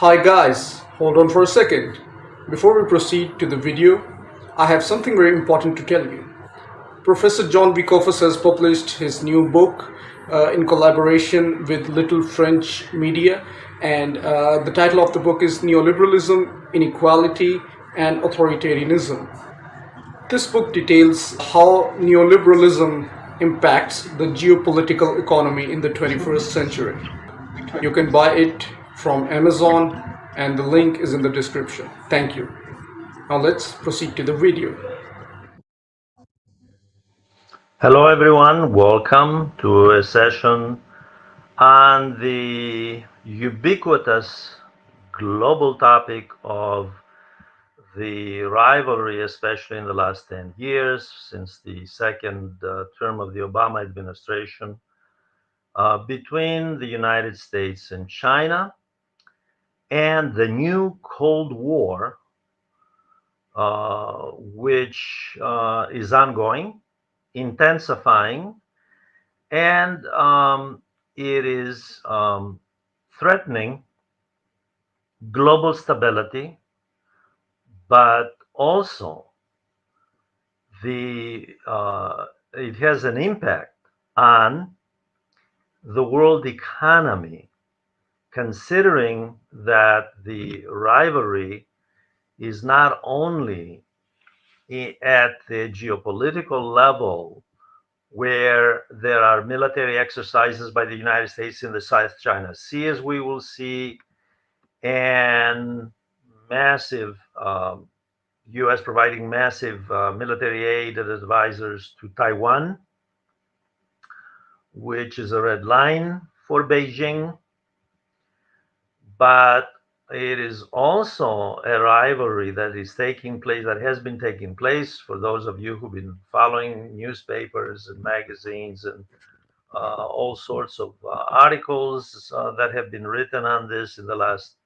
Hi guys, hold on for a second. Before we proceed to the video, I have something very important to tell you. Professor Jon V. Kofas has published his new book in collaboration with Little French Media, and the title of the book is Neoliberalism, Inequality, and Authoritarianism. This book details how neoliberalism impacts the geopolitical economy in the 21st century. You can buy it from Amazon, and the link is in the description. Thank you. Now let's proceed to the video. Hello, everyone. Welcome to a session on the ubiquitous global topic of the rivalry, especially in the last 10 years, since the second term of the Obama administration, between the United States and China, and the new Cold War, which is ongoing, intensifying, and it is threatening global stability, but also it has an impact on the world economy, considering that the rivalry is not only at the geopolitical level where there are military exercises by the United States in the South China Sea, as we will see, and massive U.S. providing massive military aid and advisors to Taiwan, which is a red line for Beijing. But it is also a rivalry that is taking place, that has been taking place for those of you who've been following newspapers and magazines and all sorts of articles that have been written on this in the last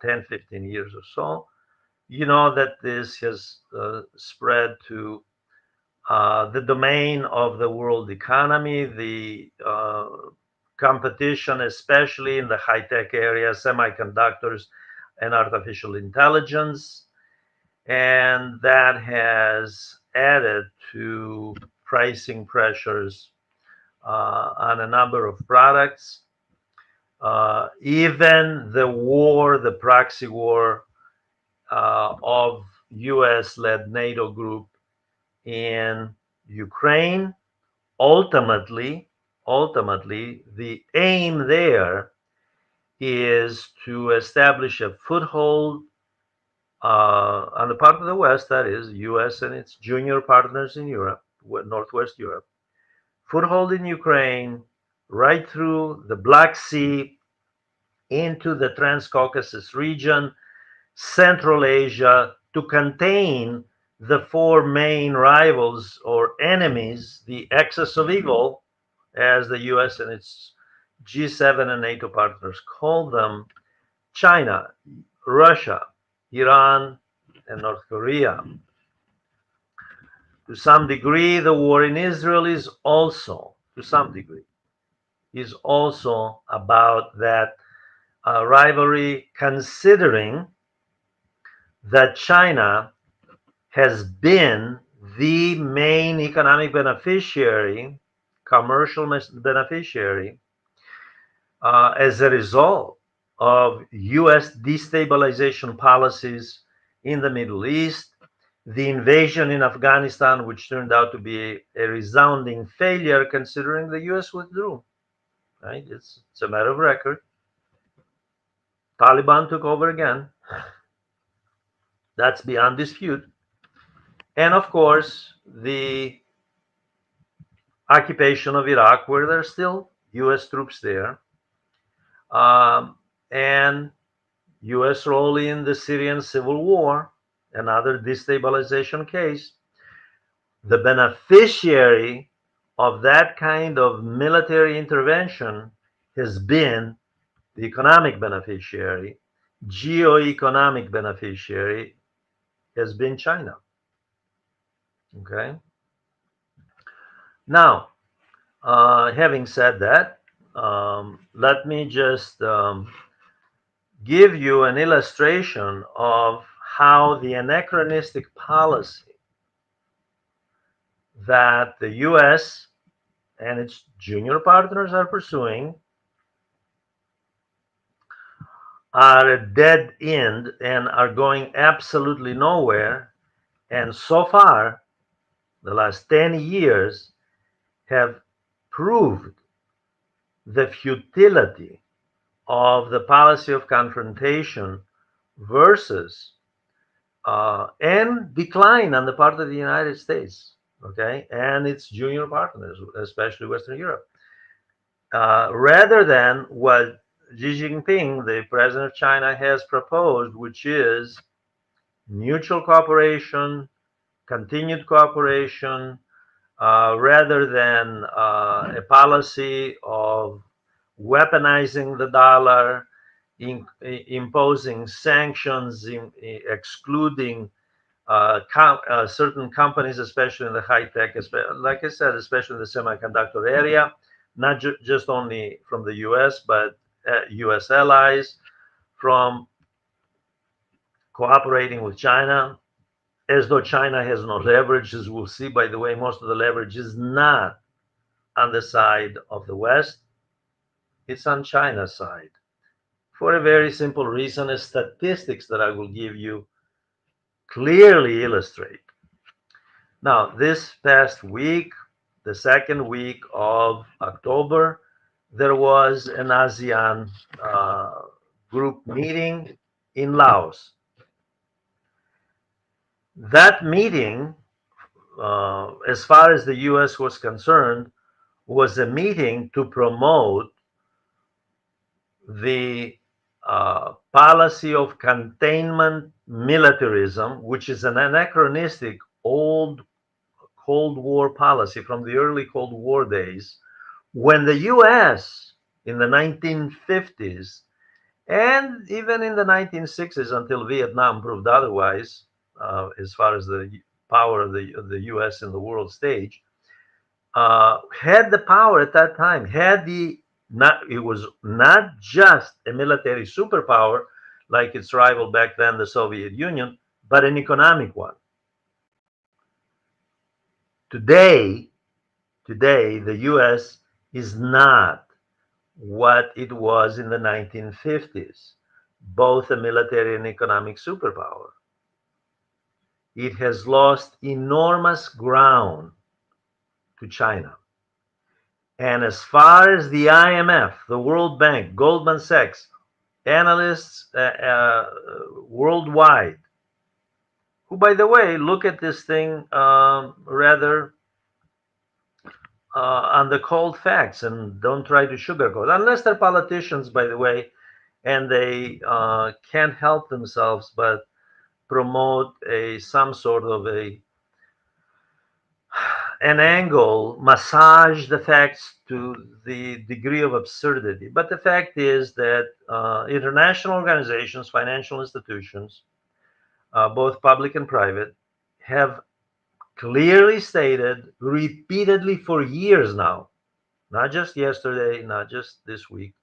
10, 15 years or so. You know that this has spread to the domain of the world economy, the competition, especially in the high tech area, semiconductors and artificial intelligence. And that has added to pricing pressures on a number of products. Even the war, the proxy war of US led NATO group in Ukraine, ultimately, the aim there is to establish a foothold on the part of the West, that is, US and its junior partners in Europe, Northwest Europe, foothold in Ukraine, right through the Black Sea into the Transcaucasus region, Central Asia, to contain the four main rivals or enemies, the axis of evil, as the US and its G7 and NATO partners call them: China, Russia, Iran, and North Korea. To some degree, the war in Israel is also, to some degree, is also about that rivalry, considering that China has been the main economic beneficiary, commercial beneficiary, as a result of US destabilization policies in the Middle East, the invasion in Afghanistan, which turned out to be a resounding failure considering the US withdrew. Right? It's a matter of record. Taliban took over again. That's beyond dispute. And of course, the occupation of Iraq, where there are still US troops there, and US role in the Syrian civil war, another destabilization case. The beneficiary of that kind of military intervention has been the economic beneficiary, geo-economic beneficiary has been China. Okay. Now, having said that, let me just give you an illustration of how the anachronistic policy that the US and its junior partners are pursuing are a dead end and are going absolutely nowhere. And so far, the last 10 years have proved the futility of the policy of confrontation versus and decline on the part of the United States, okay, and its junior partners, especially Western Europe, rather than what Xi Jinping, the president of China, has proposed, which is mutual cooperation, continued cooperation, rather than a policy of weaponizing the dollar, imposing sanctions, excluding certain companies, especially in the high tech, like I said, especially in the semiconductor area, not just only from the US, but US allies, from cooperating with China, as though China has no leverage. As we'll see, by the way, most of the leverage is not on the side of the West, it's on China's side. For a very simple reason, as statistics that I will give you clearly illustrate. Now, this past week, the second week of October, there was an ASEAN group meeting in Laos. That meeting, as far as the US was concerned, was a meeting to promote the policy of containment militarism, which is an anachronistic old Cold War policy from the early Cold War days, when the US in the 1950s and even in the 1960s until Vietnam proved otherwise, as far as the power of the US in the world stage, had the power at that time, had the not it was not just a military superpower like its rival back then, the Soviet Union, but an economic one. Today, today the US is not what it was in the 1950s, both a military and economic superpower. It has lost enormous ground to China. And as far as the IMF, the World Bank, Goldman Sachs, analysts worldwide, who, by the way, look at this thing rather on the cold facts and don't try to sugarcoat, unless they're politicians, by the way, and they can't help themselves but promote some sort of an angle, massage the facts to the degree of absurdity. But the fact is that international organizations, financial institutions, both public and private, have clearly stated repeatedly for years now, not just yesterday, not just this week,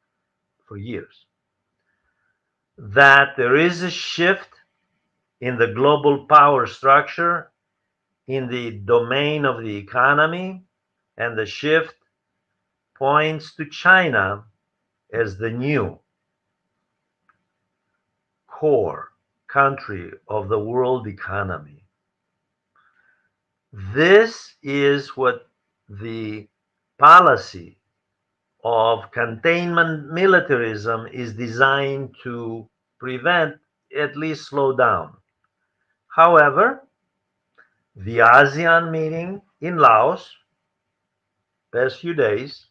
for years, that there is a shift in the global power structure in the domain of the economy, and the shift points to China as the new core country of the world economy. This is what the policy of containment militarism is designed to prevent, at least slow down. However, the ASEAN meeting in Laos, past few days,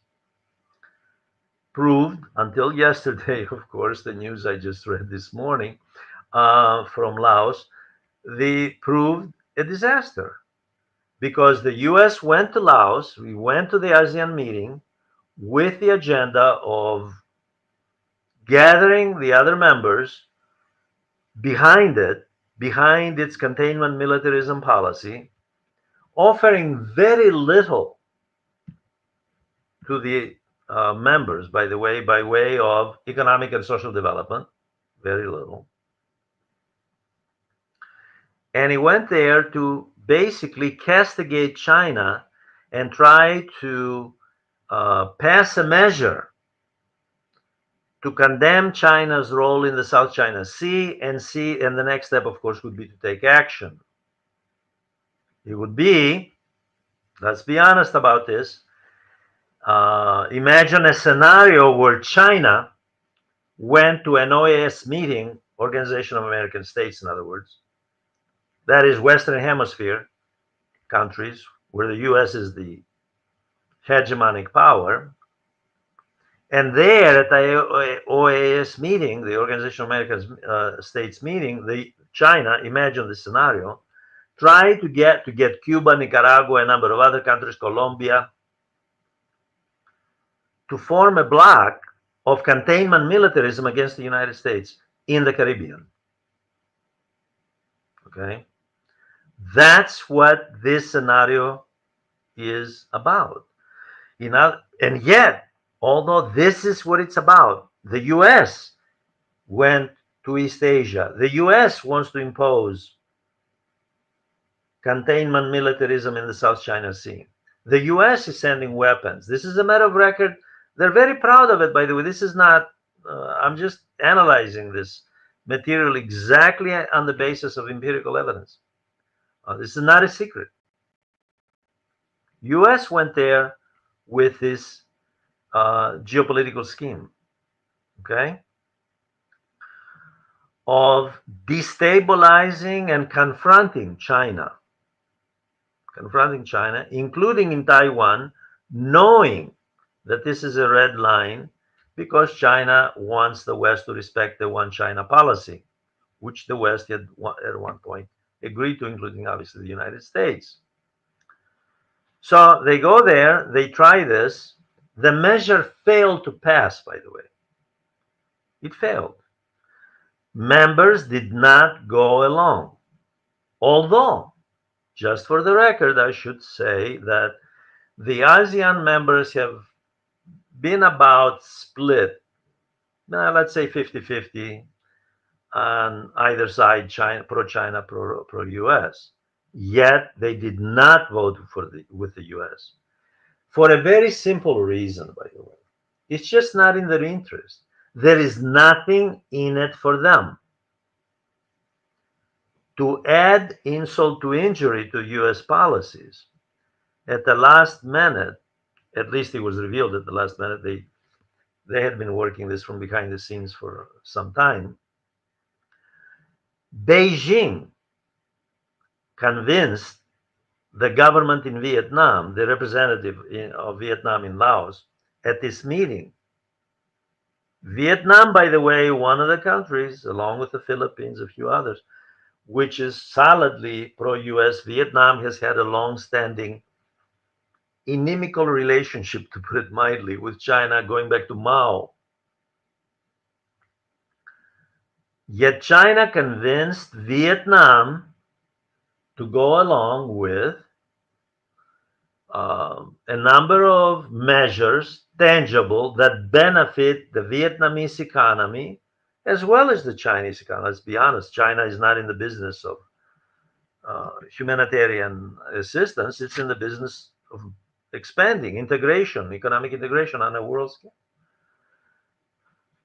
proved, until yesterday, of course, the news I just read this morning from Laos, they proved a disaster because the US went to Laos, we went to the ASEAN meeting with the agenda of gathering the other members behind it, behind its containment militarism policy, offering very little to the members, by the way, by way of economic and social development, very little. And he went there to basically castigate China and try to pass a measure to condemn China's role in the South China Sea, and the next step, of course, would be to take action. It would be, let's be honest about this, imagine a scenario where China went to an OAS meeting, Organization of American States, in other words, that is Western Hemisphere countries, where the US is the hegemonic power. And there at the OAS meeting, the Organization of American States meeting, China, imagine the scenario, tried to get Cuba, Nicaragua, a number of other countries, Colombia, to form a bloc of containment militarism against the United States in the Caribbean. Okay? That's what this scenario is about. And yet, although this is what it's about, the US went to East Asia. The US wants to impose containment militarism in the South China Sea. The US is sending weapons. This is a matter of record. They're very proud of it, by the way. This is not, I'm just analyzing this material exactly on the basis of empirical evidence. This is not a secret. US went there with this geopolitical scheme, okay, of destabilizing and confronting China, including in Taiwan, knowing that this is a red line because China wants the West to respect the one China policy, which the West had at one point agreed to, including obviously the United States. So they go there, they try this. The measure failed to pass, by the way. It failed. Members did not go along. Although, just for the record, I should say that the ASEAN members have been about split, let's say 50-50 on either side, pro-China, pro-US. Yet they did not vote with the US for a very simple reason, by the way. It's just not in their interest. There is nothing in it for them. To add insult to injury to US policies, at the last minute, at least it was revealed at the last minute, they had been working this from behind the scenes for some time. Beijing convinced the government in Vietnam, the representative of Vietnam in Laos, at this meeting. Vietnam, by the way, one of the countries, along with the Philippines, a few others, which is solidly pro-US. Vietnam has had a long-standing inimical relationship, to put it mildly, with China going back to Mao. Yet China convinced Vietnam to go along with a number of measures, tangible, that benefit the Vietnamese economy as well as the Chinese economy. Let's be honest, China is not in the business of humanitarian assistance. It's in the business of expanding integration, economic integration on a world scale.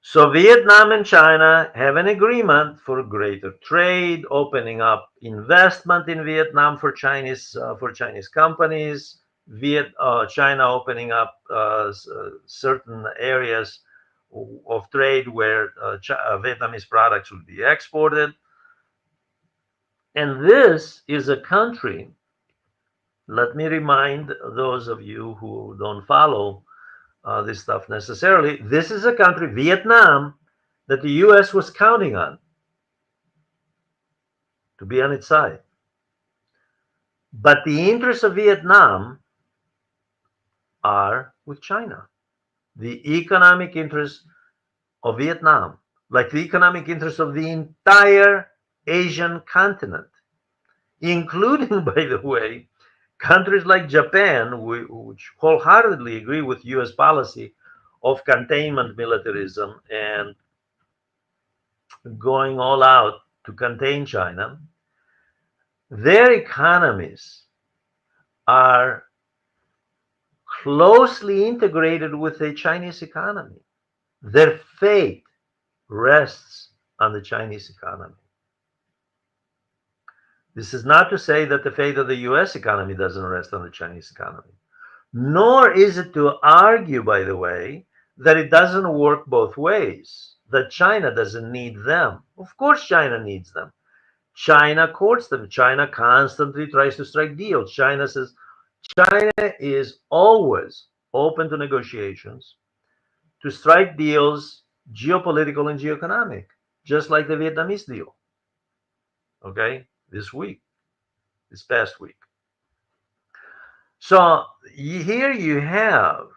So Vietnam and China have an agreement for greater trade, opening up investment in Vietnam for Chinese companies. China opening up certain areas of trade where Vietnamese products would be exported. And this is a country, let me remind those of you who don't follow this stuff necessarily, this is a country, Vietnam, that the US was counting on to be on its side. But the interests of Vietnam are with China. The economic interests of Vietnam, like the economic interests of the entire Asian continent, including, by the way, countries like Japan, which wholeheartedly agree with US policy of containment militarism and going all out to contain China, their economies are closely integrated with the Chinese economy. Their fate rests on the Chinese economy. This is not to say that the fate of the US economy doesn't rest on the Chinese economy. Nor is it to argue, by the way, that it doesn't work both ways, that China doesn't need them. Of course, China needs them. China courts them. China constantly tries to strike deals. China says China is always open to negotiations, to strike deals, geopolitical and geoeconomic, just like the Vietnamese deal, okay, this past week. So here you have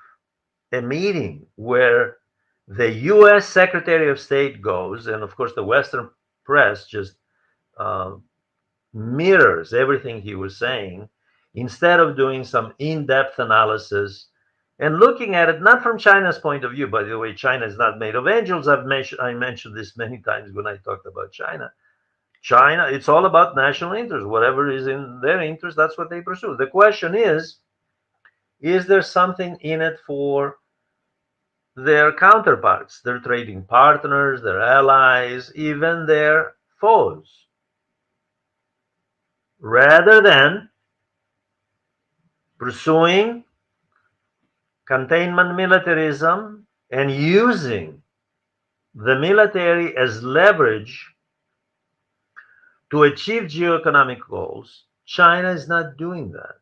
a meeting where the U.S. Secretary of State goes, and of course the Western press just uh, mirrors everything he was saying, instead of doing some in-depth analysis and looking at it not from China's point of view. By the way, China is not made of angels. I mentioned this many times when I talked about China. China, it's all about national interest. Whatever is in their interest, that's what they pursue. The question is there something in it for their counterparts, their trading partners, their allies, even their foes, rather than pursuing containment militarism and using the military as leverage to achieve geoeconomic goals. China is not doing that.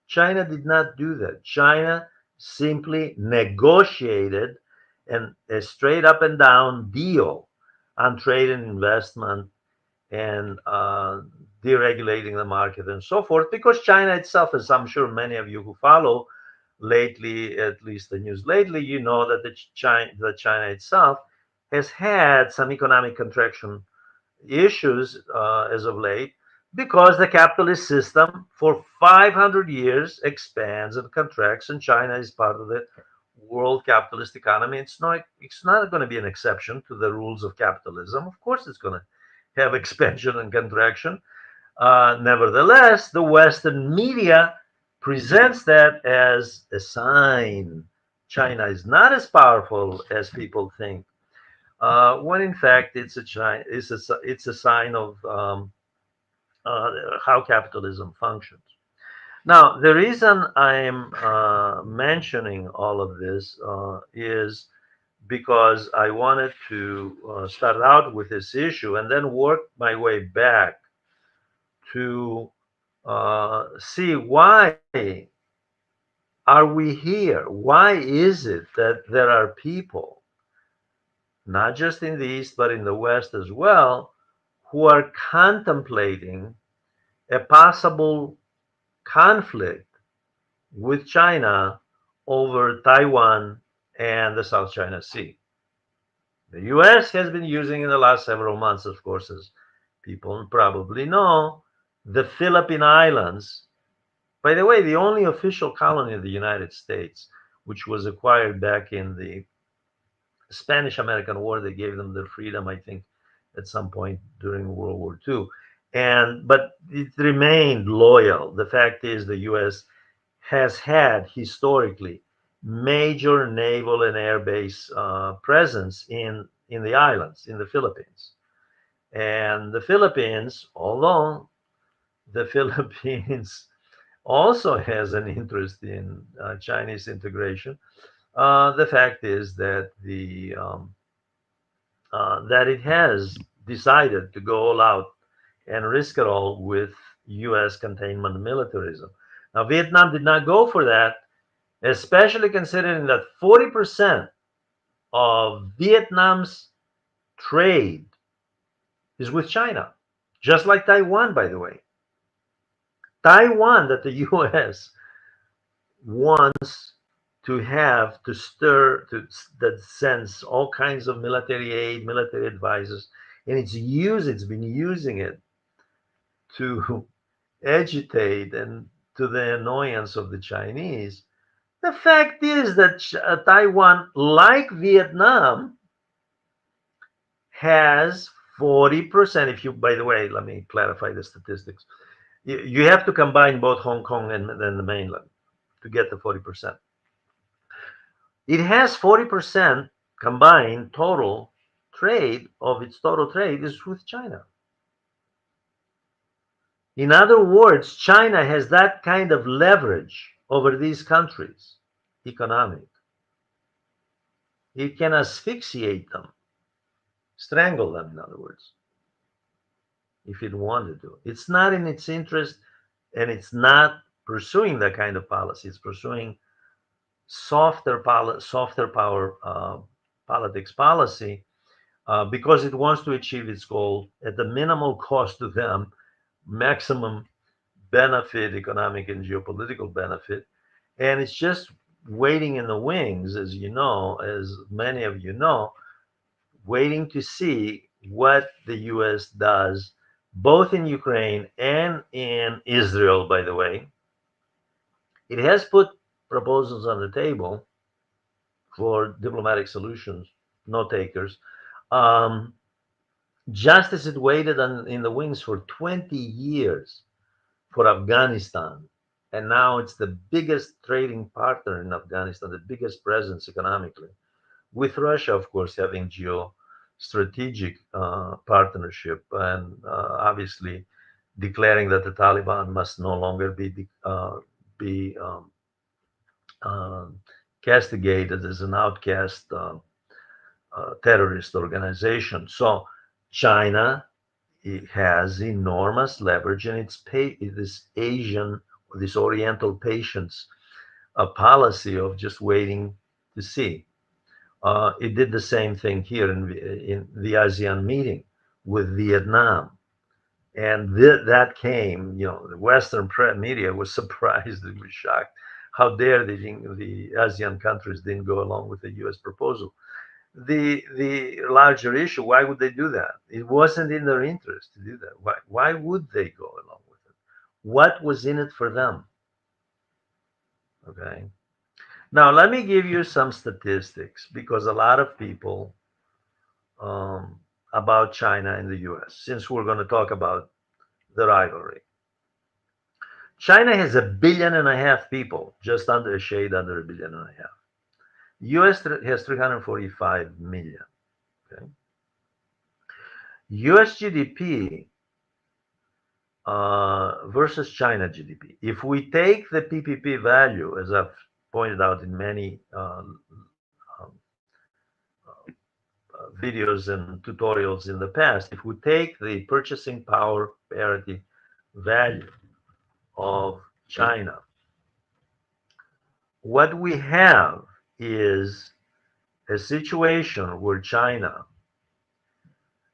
China did not do that. China simply negotiated a straight up and down deal on trade and investment and deregulating the market and so forth, because China itself, as I'm sure many of you who follow lately, at least the news lately, you know that China itself has had some economic contraction issues as of late, because the capitalist system for 500 years expands and contracts, and China is part of the world capitalist economy. It's not going to be an exception to the rules of capitalism. Of course, it's going to have expansion and contraction. Nevertheless, the Western media presents that as a sign China is not as powerful as people think, when in fact it's a sign of how capitalism functions. Now, the reason I'm mentioning all of this is because I wanted to start out with this issue and then work my way back to see why are we here? Why is it that there are people, not just in the East, but in the West as well, who are contemplating a possible conflict with China over Taiwan and the South China Sea? The US has been using in the last several months, of course, as people probably know, the Philippine Islands. By the way, the only official colony of the United States, which was acquired back in the Spanish American War. They gave them their freedom, I think, at some point during World War II. But it remained loyal. The fact is, the US has had historically major naval and air base presence in the islands, in the Philippines. And the Philippines, although the Philippines also has an interest in Chinese integration, the fact is that it has decided to go all out and risk it all with U.S. containment militarism. Now, Vietnam did not go for that, especially considering that 40% of Vietnam's trade is with China, just like Taiwan, by the way. Taiwan, that the U.S. wants to have to stir, that sends all kinds of military aid, military advisors, and it's been using it to agitate and to the annoyance of the Chinese. The fact is that Taiwan, like Vietnam, has 40%, if you, by the way, let me clarify the statistics. You have to combine both Hong Kong and then the mainland to get the 40%. It has 40% combined total trade of its total trade is with China. In other words, China has that kind of leverage over these countries, economic. It can asphyxiate them, strangle them, in other words, if it wanted to. It's not in its interest, and it's not pursuing that kind of policy. It's pursuing softer power politics policy because it wants to achieve its goal at the minimal cost to them, maximum benefit, economic and geopolitical benefit. And it's just waiting in the wings, as you know, as many of you know, waiting to see what the US does, both in Ukraine and in Israel, by the way. It has put proposals on the table for diplomatic solutions, no takers. Um, just as it waited in the wings for 20 years for Afghanistan. And now it's the biggest trading partner in Afghanistan, the biggest presence economically, with Russia, of course, having geostrategic partnership and obviously declaring that the Taliban must no longer be um, castigated as an outcast terrorist organization. So China it has enormous leverage in this Asian, this Oriental patience, a policy of just waiting to see. It did the same thing here in the ASEAN meeting with Vietnam. And that came, the Western media was surprised, it was shocked. How dare the ASEAN countries didn't go along with the US proposal? The larger issue, why would they do that? It wasn't in their interest to do that. Why would they go along with it? What was in it for them? Okay. Now let me give you some statistics because a lot of people um, about China and the US, since we're going to talk about the rivalry. China has 1.5 billion people, just under a shade under 1.5 billion. US has 345 million. Okay. US GDP versus China GDP. If we take the PPP value, as I've pointed out in many videos and tutorials in the past, if we take the purchasing power parity value of China, what we have is a situation where China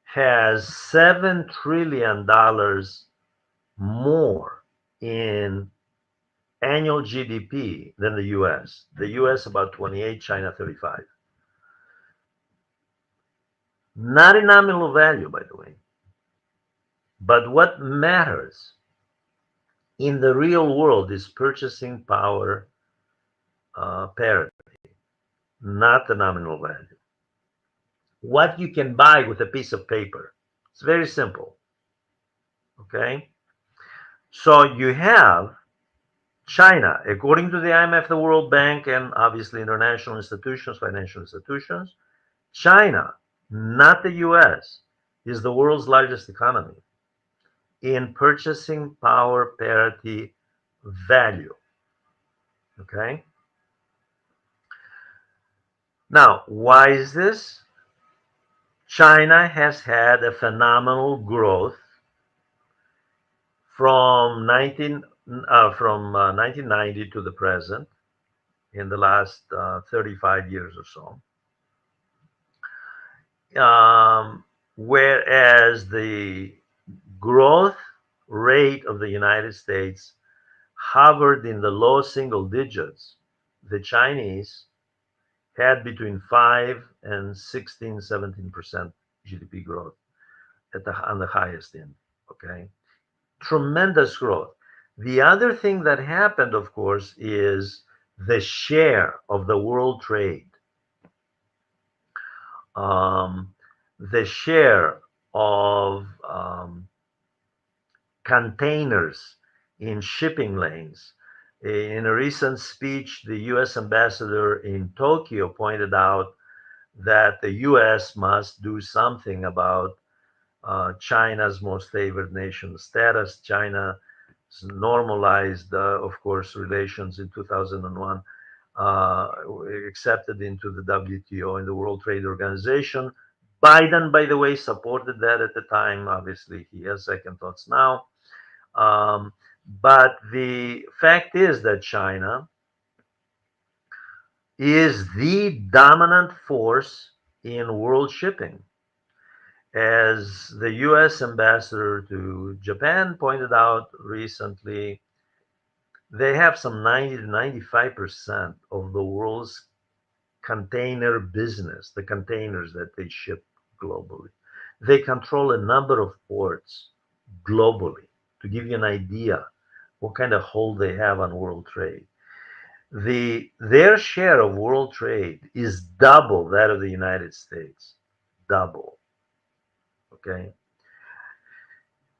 has $7 trillion more in annual GDP than the US. The US about 28, China 35. Not in nominal value, by the way. But what matters in the real world is purchasing power parity, not the nominal value. What you can buy with a piece of paper. It's very simple. Okay? So you have China, according to the IMF, the World Bank, and obviously international institutions, financial institutions, China, not the US, is the world's largest economy in purchasing power parity value. Okay? Now, why is this? China has had a phenomenal growth from 1990 to the present in the last 35 years or so. Whereas the growth rate of the United States hovered in the low single digits, the Chinese had between 5 and 16, 17% GDP growth on the highest end. Okay. Tremendous growth. The other thing that happened, of course, is the share of the world trade. The share of containers in shipping lanes. In a recent speech, the US ambassador in Tokyo pointed out that the US must do something about China's most favored nation status. China normalized, of course, relations in 2001, uh, accepted into the WTO and the World Trade Organization. Biden, by the way, supported that at the time. Obviously, he has second thoughts now. Um, but the fact is that China is the dominant force in world shipping. As the US ambassador to Japan pointed out recently, they have some 90 to 95% of the world's container business, the containers that they ship globally. They control a number of ports globally. To give you an idea what kind of hold they have on world trade. Their share of world trade is double that of the United States. Double. Okay.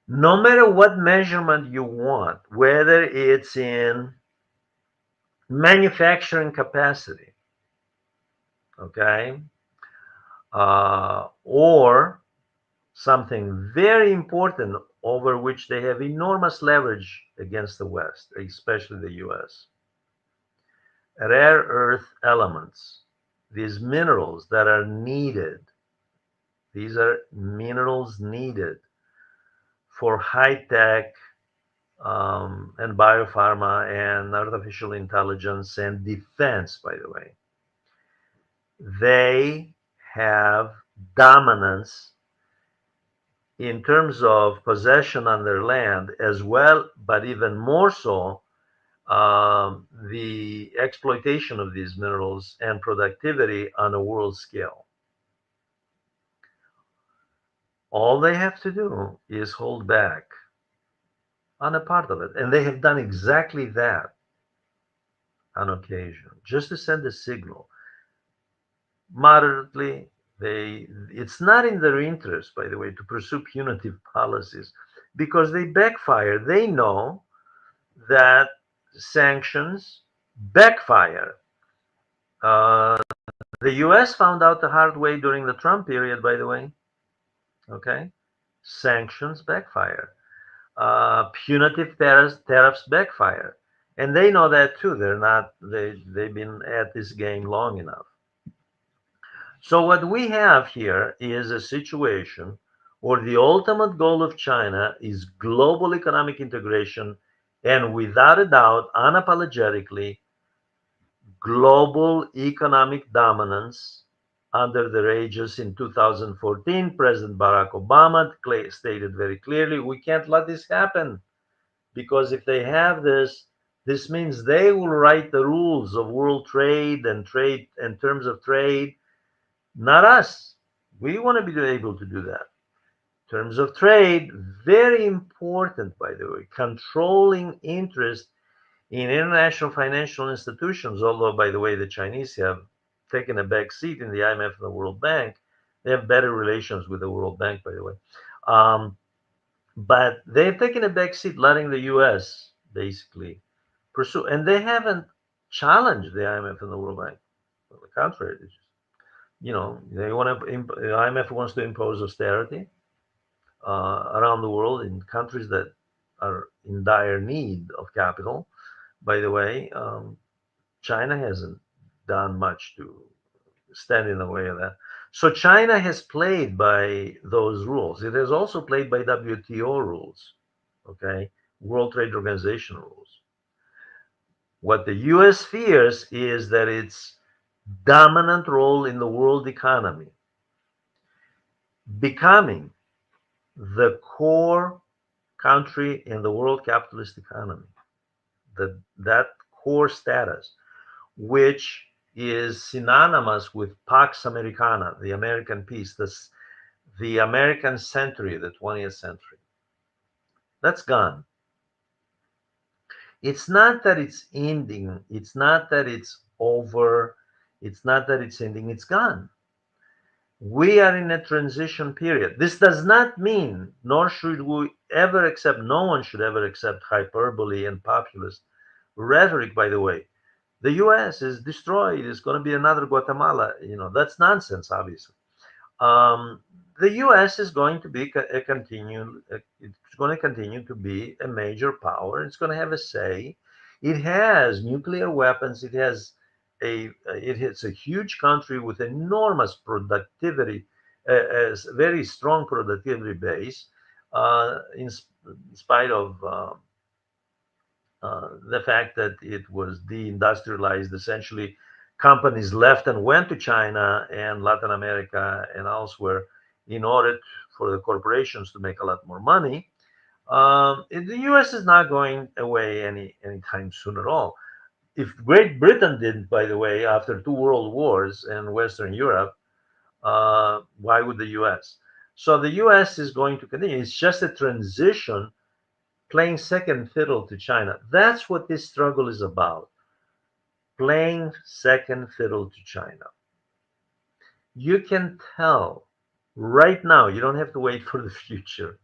No matter what measurement you want, whether it's in manufacturing capacity, okay, or something very important over which they have enormous leverage against the West, especially the US. Rare earth elements, these minerals that are needed, these are minerals needed for high tech and biopharma and artificial intelligence and defense, by the way. They have dominance in terms of possession on their land as well, but even more so, the exploitation of these minerals and productivity on a world scale. All they have to do is hold back on a part of it. And they have done exactly that on occasion, just to send a signal. Moderately, it's not in their interest, by the way, to pursue punitive policies because they backfire. They know that sanctions backfire. Uh, the US found out the hard way during the Trump period, by the way. Okay? Sanctions backfire. Punitive tariffs backfire. And they know that too. They've been at this game long enough. So what we have here is a situation where the ultimate goal of China is global economic integration and without a doubt, unapologetically, global economic dominance under the aegis in 2014. President Barack Obama stated very clearly, we can't let this happen because if they have this, this means they will write the rules of world trade and terms of trade, not us. We want to be able to do that. Terms of trade, very important, by the way, controlling interest in international financial institutions, although, by the way, the Chinese have taken a back seat in the IMF and the World Bank. They have better relations with the World Bank, by the way. But they've taken a back seat, letting the US basically pursue, and they haven't challenged the IMF and the World Bank. On the contrary, they just, they want to, the IMF wants to impose austerity around the world in countries that are in dire need of capital. By the way, China hasn't done much to stand in the way of that. So China has played by those rules. It has also played by WTO rules, okay, World Trade Organization rules. What the U.S. fears is that its dominant role in the world economy, becoming the core country in the world capitalist economy, that core status, which is synonymous with Pax Americana, the American peace, the American century, the 20th century. That's gone. It's not that it's ending, it's not that it's over, it's not that it's ending, it's gone. We are in a transition period. This does not mean, nor should we ever accept, no one should ever accept hyperbole and populist rhetoric, by the way. The US is destroyed. It's going to be another Guatemala. That's nonsense, obviously. Um, the U.S. is going to be a continue. It's going to continue to be a major power. It's going to have a say. It has nuclear weapons. It's a huge country with enormous productivity, a very strong productivity base, in spite of the fact that it was deindustrialized. Essentially, companies left and went to China and Latin America and elsewhere in order for the corporations to make a lot more money. The U.S. is not going away anytime soon at all. If Great Britain didn't, by the way, after two world wars in Western Europe, why would the U.S.? So the U.S. is going to continue. It's just a transition, playing second fiddle to China. That's what this struggle is about, playing second fiddle to China. You can tell right now, you don't have to wait for the future,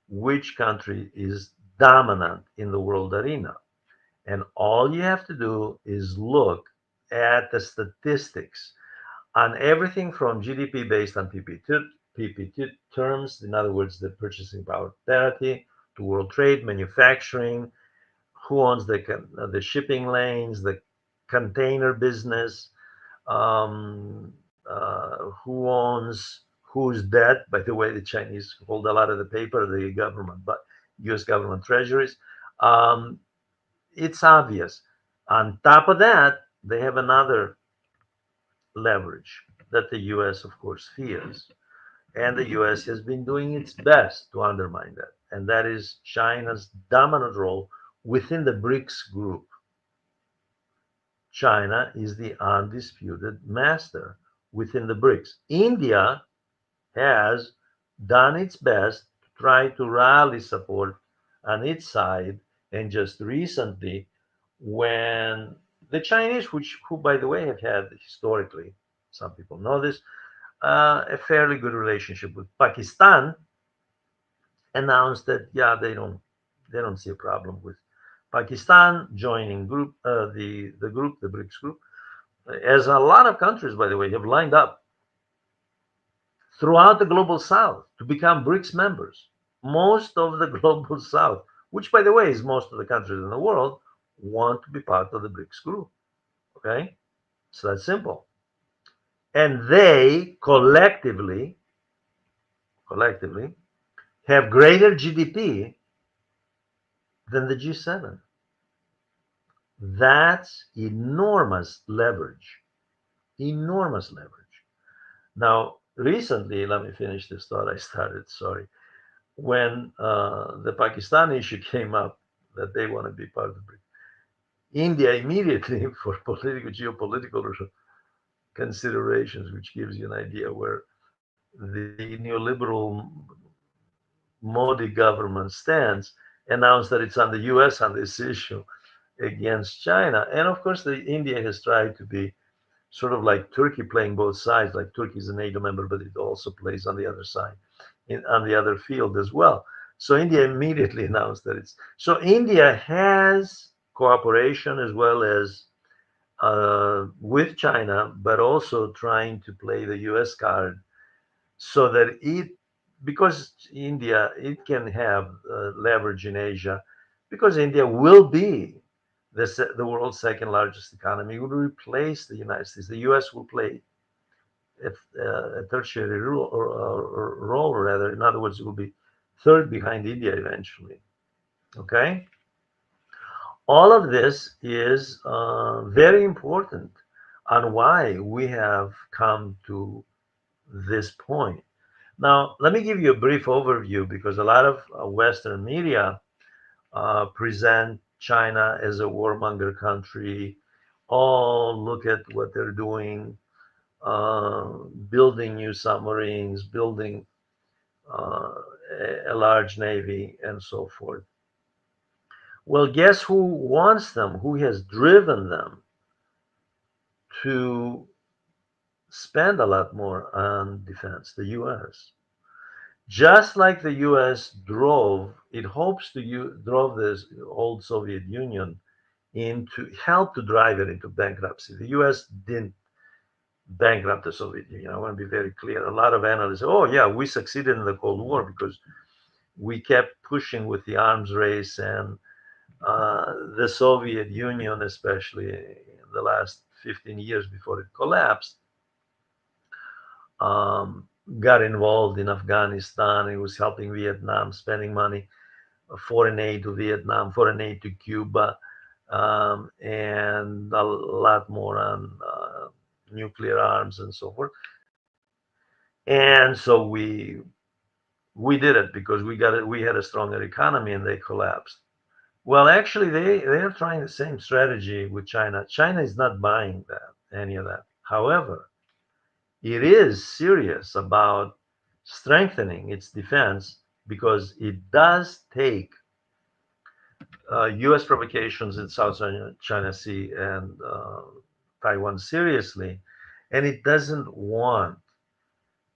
which country is dominant in the world arena. And all you have to do is look at the statistics on everything from GDP based on PPT terms, in other words, the purchasing power parity, to world trade, manufacturing, who owns the shipping lanes, the container business, who owns whose debt. By the way, the Chinese hold a lot of the paper, the government, but U.S. government treasuries. Um, it's obvious. On top of that, they have another leverage that the U.S. of course fears, and the U.S. has been doing its best to undermine that, and that is China's dominant role within the BRICS group. China is the undisputed master within the BRICS. India has done its best to try to rally support on its side, and just recently, when the Chinese, who by the way have had historically, some people know this, a fairly good relationship with Pakistan, announced that yeah, they don't see a problem with Pakistan joining the BRICS group, as a lot of countries, by the way, have lined up throughout the global south to become BRICS members. Most of the global south, which by the way is most of the countries in the world, want to be part of the BRICS group. Okay, so that's simple. And they collectively have greater GDP than the G7. That's enormous leverage. Enormous leverage. Now, recently, let me finish this thought I started. Sorry. When the Pakistan issue came up that they want to be part of the BRICS, India immediately, for political, geopolitical considerations, which gives you an idea where the neoliberal Modi government stands, announced that it's on the U.S. on this issue against China. And of course, India has tried to be sort of like Turkey, playing both sides. Like Turkey is a NATO member, but it also plays on the other side, on the other field as well. So India immediately announced that it's so India has cooperation as well as with China, but also trying to play the U.S. card so that because India, it can have leverage in Asia, because India will be the world's second largest economy, will replace the United States. The U.S. will play a tertiary role, rather. In other words, it will be third behind India eventually. Okay, all of this is very important on why we have come to this point. Now, let me give you a brief overview, because a lot of Western media present China as a warmonger country. Oh, look at what they're doing, building new submarines, building uh, a large navy, and so forth. Well, guess who wants them? Who has driven them to spend a lot more on defense, the US. Just like the US it hopes to drove this old Soviet Union into, help to drive it into bankruptcy. The US didn't bankrupt the Soviet Union. I want to be very clear. A lot of analysts say, oh, yeah, we succeeded in the Cold War because we kept pushing with the arms race, and the Soviet Union, especially in the last 15 years before it collapsed, um, got involved in Afghanistan. It was helping Vietnam, spending money, foreign aid to Vietnam, foreign aid to Cuba, and a lot more on nuclear arms and so forth. And so we did it because we got it. We had a stronger economy, and they collapsed. Well, actually, they are trying the same strategy with China. China is not buying any of that. However, it is serious about strengthening its defense because it does take U.S. provocations in South China Sea and Taiwan seriously, and it doesn't want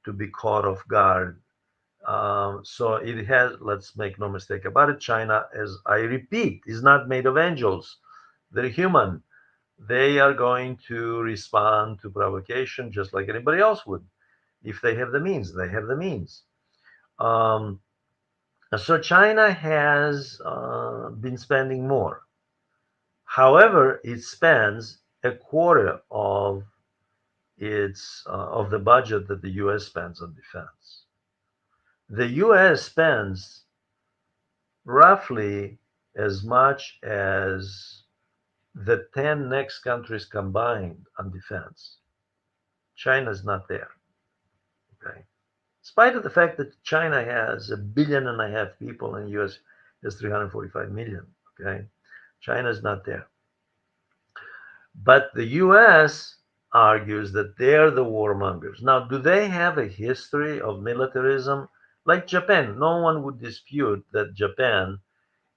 to be caught off guard. So it has, let's make no mistake about it, China, as I repeat, is not made of angels. They're human. They are going to respond to provocation just like anybody else would. If they have the means, they have the means. Um, so China has been spending more. However, it spends a quarter of the budget that the U.S. spends on defense. The U.S. spends roughly as much as the 10 next countries combined on defense. China's not there. Okay. In spite of the fact that China has 1.5 billion people and the US has 345 million. Okay. China's not there. But the US argues that they're the warmongers. Now, do they have a history of militarism? Like Japan, no one would dispute that Japan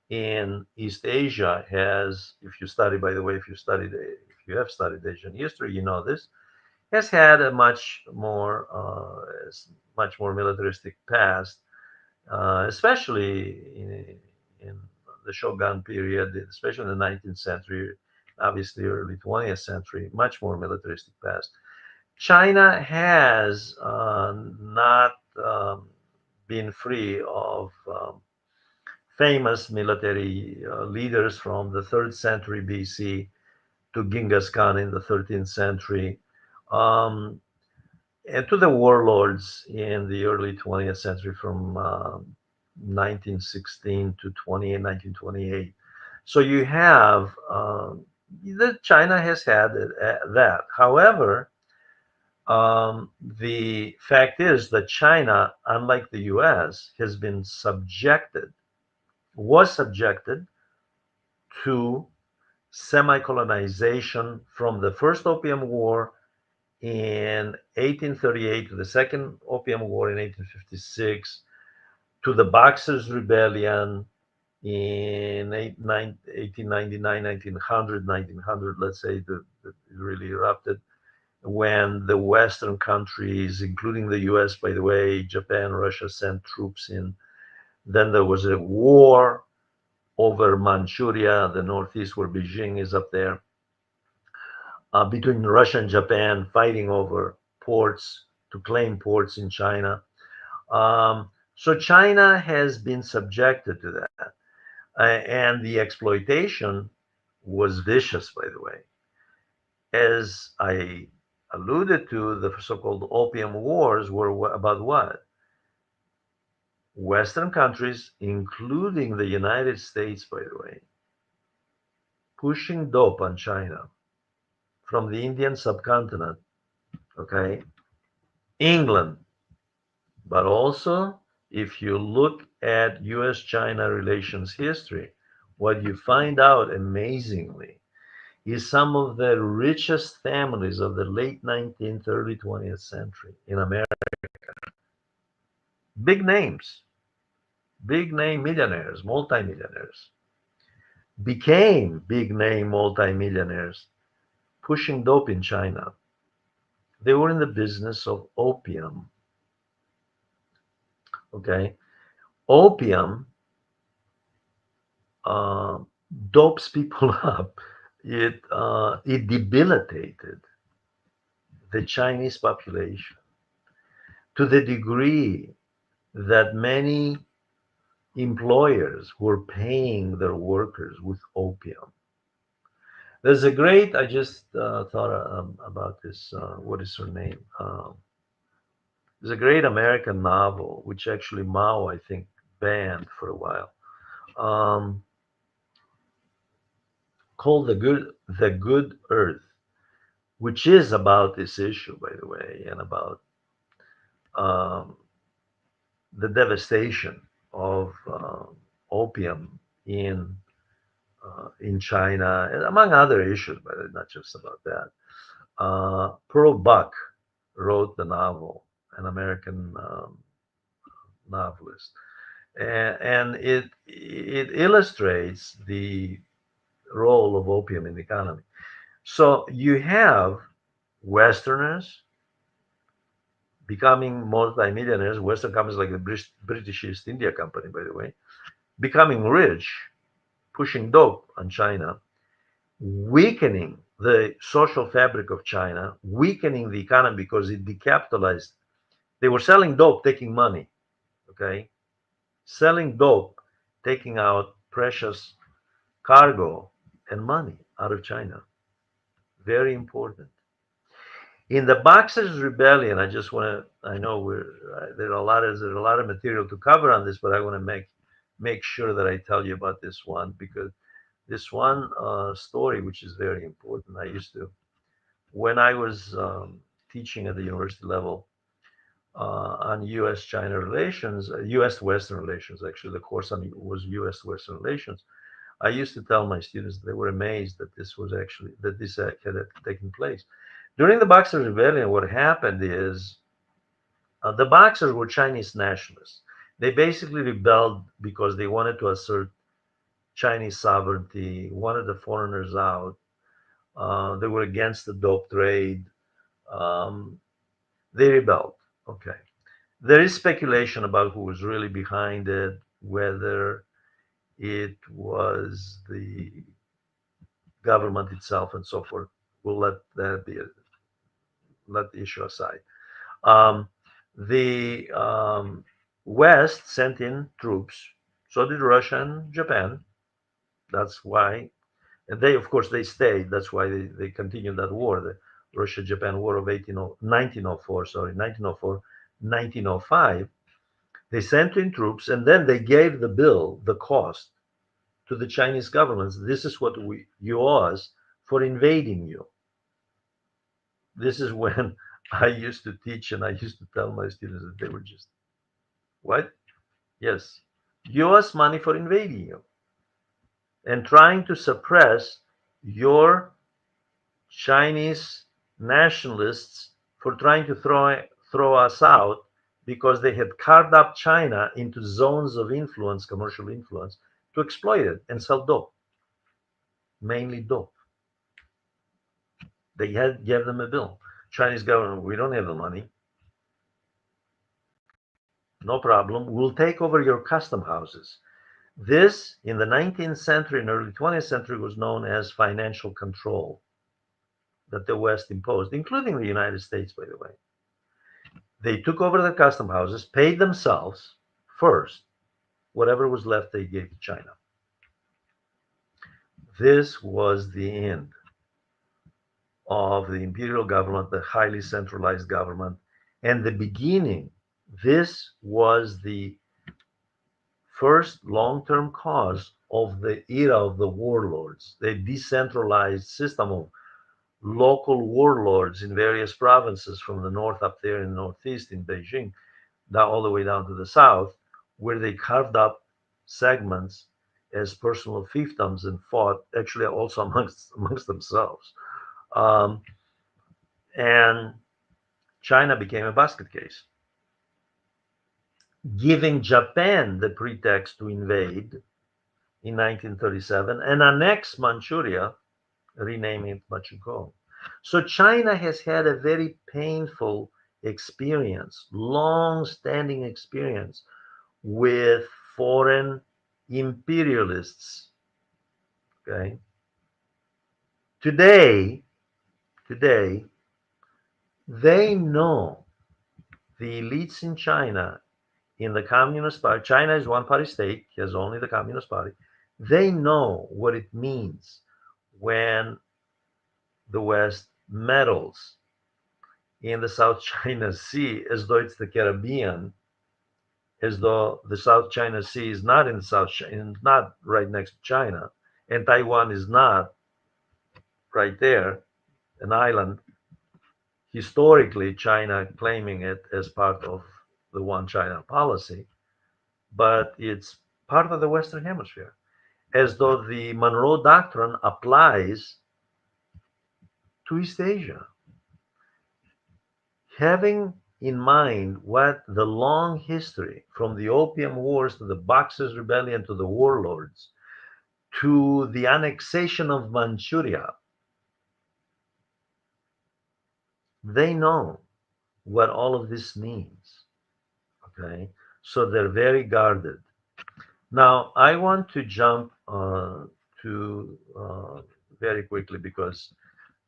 in East Asia has, if you study, by the way, if you have studied Asian history, you know this, has had a much more militaristic past, especially in the Shogun period, especially in the 19th century, obviously early 20th century, much more militaristic past. China has not been free of famous military leaders from the 3rd century BC to Genghis Khan in the 13th century, um, and to the warlords in the early 20th century from 1916 to 1928. So you have that China has had that. However, the fact is that China, unlike the US, was subjected to semi-colonization from the First Opium War in 1838 to the Second Opium War in 1856 to the Boxers' Rebellion in 1899, 1900, let's say, that it really erupted when the Western countries, including the US, by the way, Japan, Russia, sent troops in. Then there was a war over Manchuria, the northeast where Beijing is up there, between Russia and Japan, fighting over ports to claim ports in China. So China has been subjected to that. And the exploitation was vicious, by the way. As I alluded to, the so called Opium Wars were about what? Western countries, including the United States, by the way, pushing dope on China from the Indian subcontinent, okay? England, but also if you look at US China relations history, what you find out amazingly is some of the richest families of the late 19th, early 20th century in America. Big names, big name millionaires, multimillionaires, became big name multimillionaires pushing dope in China. They were in the business of opium. Okay, opium uh, dopes people up. It debilitated the Chinese population to the degree that many employers were paying their workers with opium. There's a great, I just thought about this. What is her name? There's a great American novel, which actually Mao, I think, banned for a while, um, called The Good Earth, which is about this issue, by the way, and about um, the devastation of opium in China, and among other issues, but not just about that. Pearl Buck wrote the novel, an American novelist, and it illustrates the role of opium in the economy. So you have Westerners becoming multimillionaires, Western companies like the British East India Company, by the way, becoming rich, pushing dope on China, weakening the social fabric of China, weakening the economy because it decapitalized. They were selling dope, taking money, okay? Selling dope, taking out precious cargo and money out of China. Very important. In the Boxers' Rebellion, I just want to. I know there's a lot of material to cover on this, but I want to make sure that I tell you about this one because this one story, which is very important. I used to when I was teaching at the university level on U.S.-China relations, U.S.-Western relations. Actually, the course on was U.S.-Western relations. I used to tell my students they were amazed that this had taken place. During the Boxer Rebellion, what happened is the Boxers were Chinese nationalists. They basically rebelled because they wanted to assert Chinese sovereignty, wanted the foreigners out. They were against the dope trade. Um, they rebelled. Okay. There is speculation about who was really behind it, whether it was the government itself and so forth. We'll let the issue aside. Um, the West sent in troops. So did Russia and Japan. That's why, and they, of course, they stayed. That's why they continued that war, the Russia-Japan War of 1904, sorry, 1904, 1905. They sent in troops, and then they gave the bill, the cost, to the Chinese governments. This is what you owe us for invading you. This is when I used to teach, and I used to tell my students that they were just, what? Yes, you owe us money for invading you and trying to suppress your Chinese nationalists for trying to throw us out because they had carved up China into zones of influence, commercial influence, to exploit it and sell dope, mainly dope. They had gave them a bill. Chinese government, we don't have the money. No problem. We'll take over your custom houses. This, in the 19th century and early 20th century, was known as financial control that the West imposed, including the United States, by the way. They took over the custom houses, paid themselves first. Whatever was left, they gave to China. This was the end of the imperial government, the highly centralized government, and the beginning. This was the first long-term cause of the era of the warlords, the decentralized system of local warlords in various provinces from the north up there in the northeast in Beijing, down all the way down to the south, where they carved up segments as personal fiefdoms and fought actually also amongst themselves. Um, and China became a basket case, giving Japan the pretext to invade in 1937 and annex Manchuria, renaming it Manchukuo. So China has had a very painful experience, long-standing experience with foreign imperialists. Okay. Today, today, they know, the elites in China, in the Communist Party. China is one party state, has only the Communist Party. They know what it means when the West meddles in the South China Sea as though it's the Caribbean, as though the South China Sea is not in the not right next to China, and Taiwan is not right there, an island. Historically, China claiming it as part of the One China policy, but it's part of the Western Hemisphere, as though the Monroe Doctrine applies to East Asia. Having in mind what the long history from the Opium Wars to the Boxers' Rebellion to the warlords to the annexation of Manchuria, they know what all of this means. Okay, so they're very guarded. Now, I want to jump to very quickly because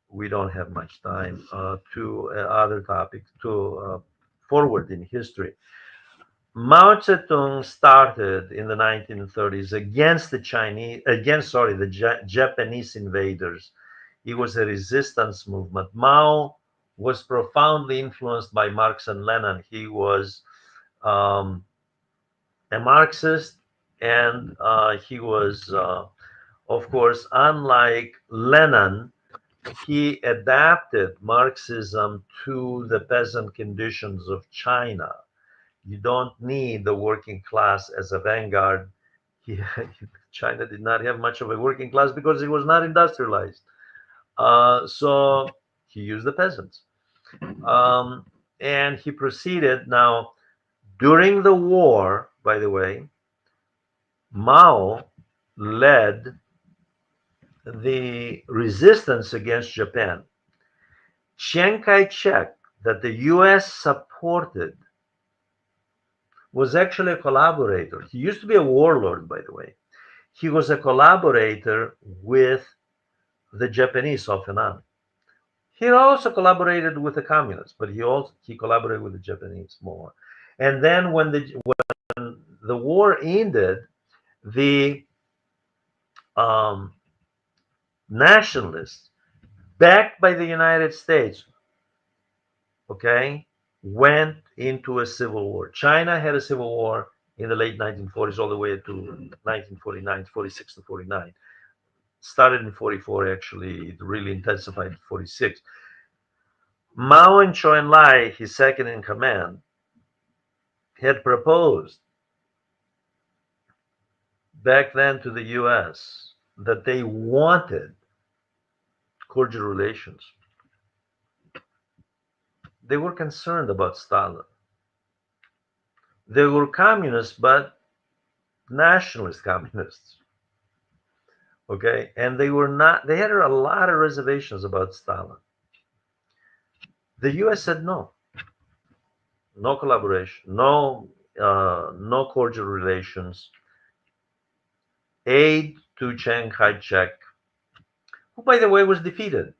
we don't have much time to other topics to forward in history. Mao Zedong started in the 1930s against the Japanese invaders. It was a resistance movement. Mao was profoundly influenced by Marx and Lenin. He was um, a Marxist, and he was, of course, unlike Lenin, he adapted Marxism to the peasant conditions of China. You don't need the working class as a vanguard. He, China did not have much of a working class because it was not industrialized. So he used the peasants. Um, and he proceeded. Now, during the war, by the way, Mao led the resistance against Japan. Chiang Kai shek, that the US supported, was actually a collaborator. He used to be a warlord, by the way. He was a collaborator with the Japanese off and on. He also collaborated with the communists, but he collaborated with the Japanese more. And then when the war ended, the um, nationalists, backed by the United States, okay, went into a civil war. China had a civil war in the late 1940s all the way to 1949, 46 to 49. Started in 44, actually. It really intensified in 46. Mao and Chou Enlai, his second in command, had proposed back then to the US that they wanted cordial relations. They were concerned about Stalin. They were communists, but nationalist communists. Okay, and they were not. They had a lot of reservations about Stalin. The U.S. said no, no collaboration, no cordial relations. Aid to Chiang Kai-shek, who, by the way, was defeated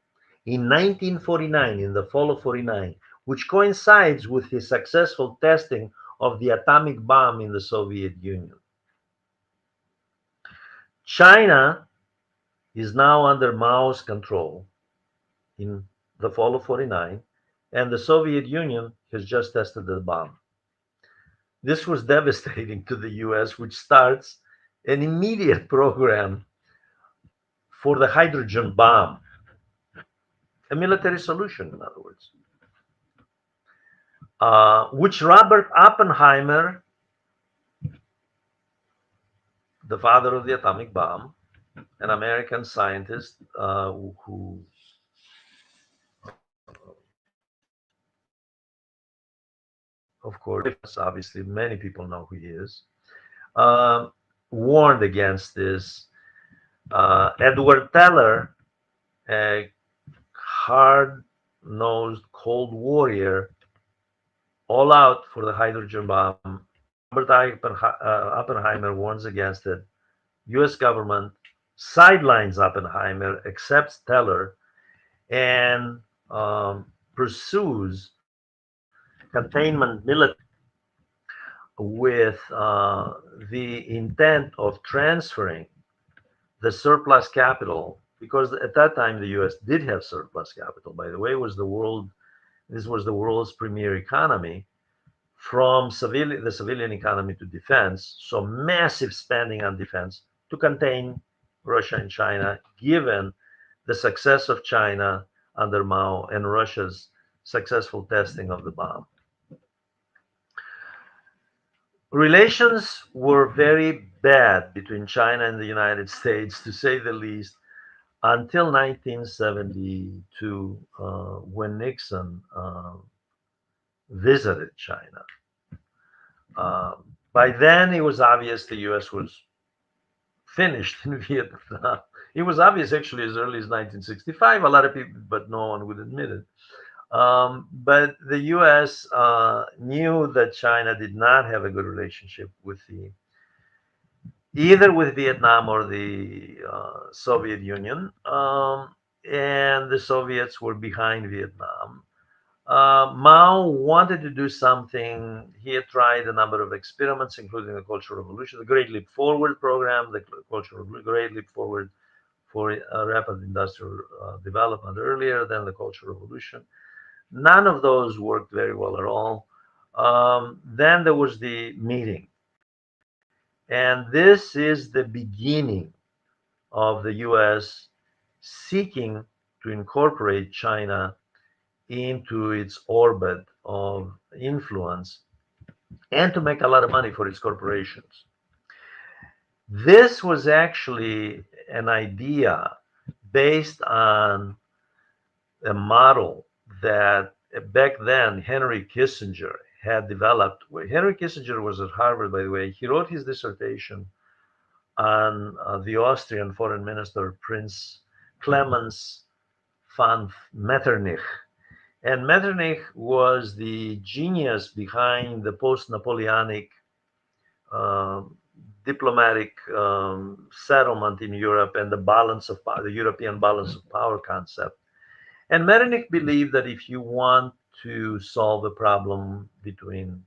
in 1949, in the fall of 49, which coincides with his successful testing of the atomic bomb in the Soviet Union. China is now under Mao's control in the fall of 49, and the Soviet Union has just tested the bomb. This was devastating to the US, which starts an immediate program for the hydrogen bomb, a military solution, in other words, which Robert Oppenheimer, the father of the atomic bomb, an American scientist who of course, obviously, many people know who he is, uh, warned against this. Edward Teller, a hard-nosed Cold Warrior, all out for the hydrogen bomb. Robert Oppenheimer warns against it. U.S. government sidelines Oppenheimer, accepts Teller, and pursues containment military with the intent of transferring the surplus capital, because at that time the U.S. did have surplus capital. By the way, this was the world's premier economy, from the civilian economy to defense. So massive spending on defense to contain Russia and China, given the success of China under Mao and Russia's successful testing of the bomb. Relations were very bad between China and the United States, to say the least, until 1972, when Nixon visited China. By then, it was obvious the U.S. was finished in Vietnam. It was obvious actually as early as 1965. A lot of people, but no one would admit it. But the U.S. Knew that China did not have a good relationship with either with Vietnam or the Soviet Union, and the Soviets were behind Vietnam. Mao wanted to do something. He had tried a number of experiments, including the Cultural Revolution, the Great Leap Forward program, the Great Leap Forward for rapid industrial development earlier, than the Cultural Revolution. None of those worked very well at all. Then there was the meeting. And this is the beginning of the US seeking to incorporate China into its orbit of influence and to make a lot of money for its corporations. This was actually an idea based on a model that back then Henry Kissinger had developed. Henry Kissinger was at Harvard, by the way. He wrote his dissertation on the Austrian foreign minister, Prince Clemens von Metternich. And Metternich was the genius behind the post-Napoleonic uh, diplomatic settlement in Europe and the balance of power, the European balance of power concept. And Metternich believed that if you want to solve a problem between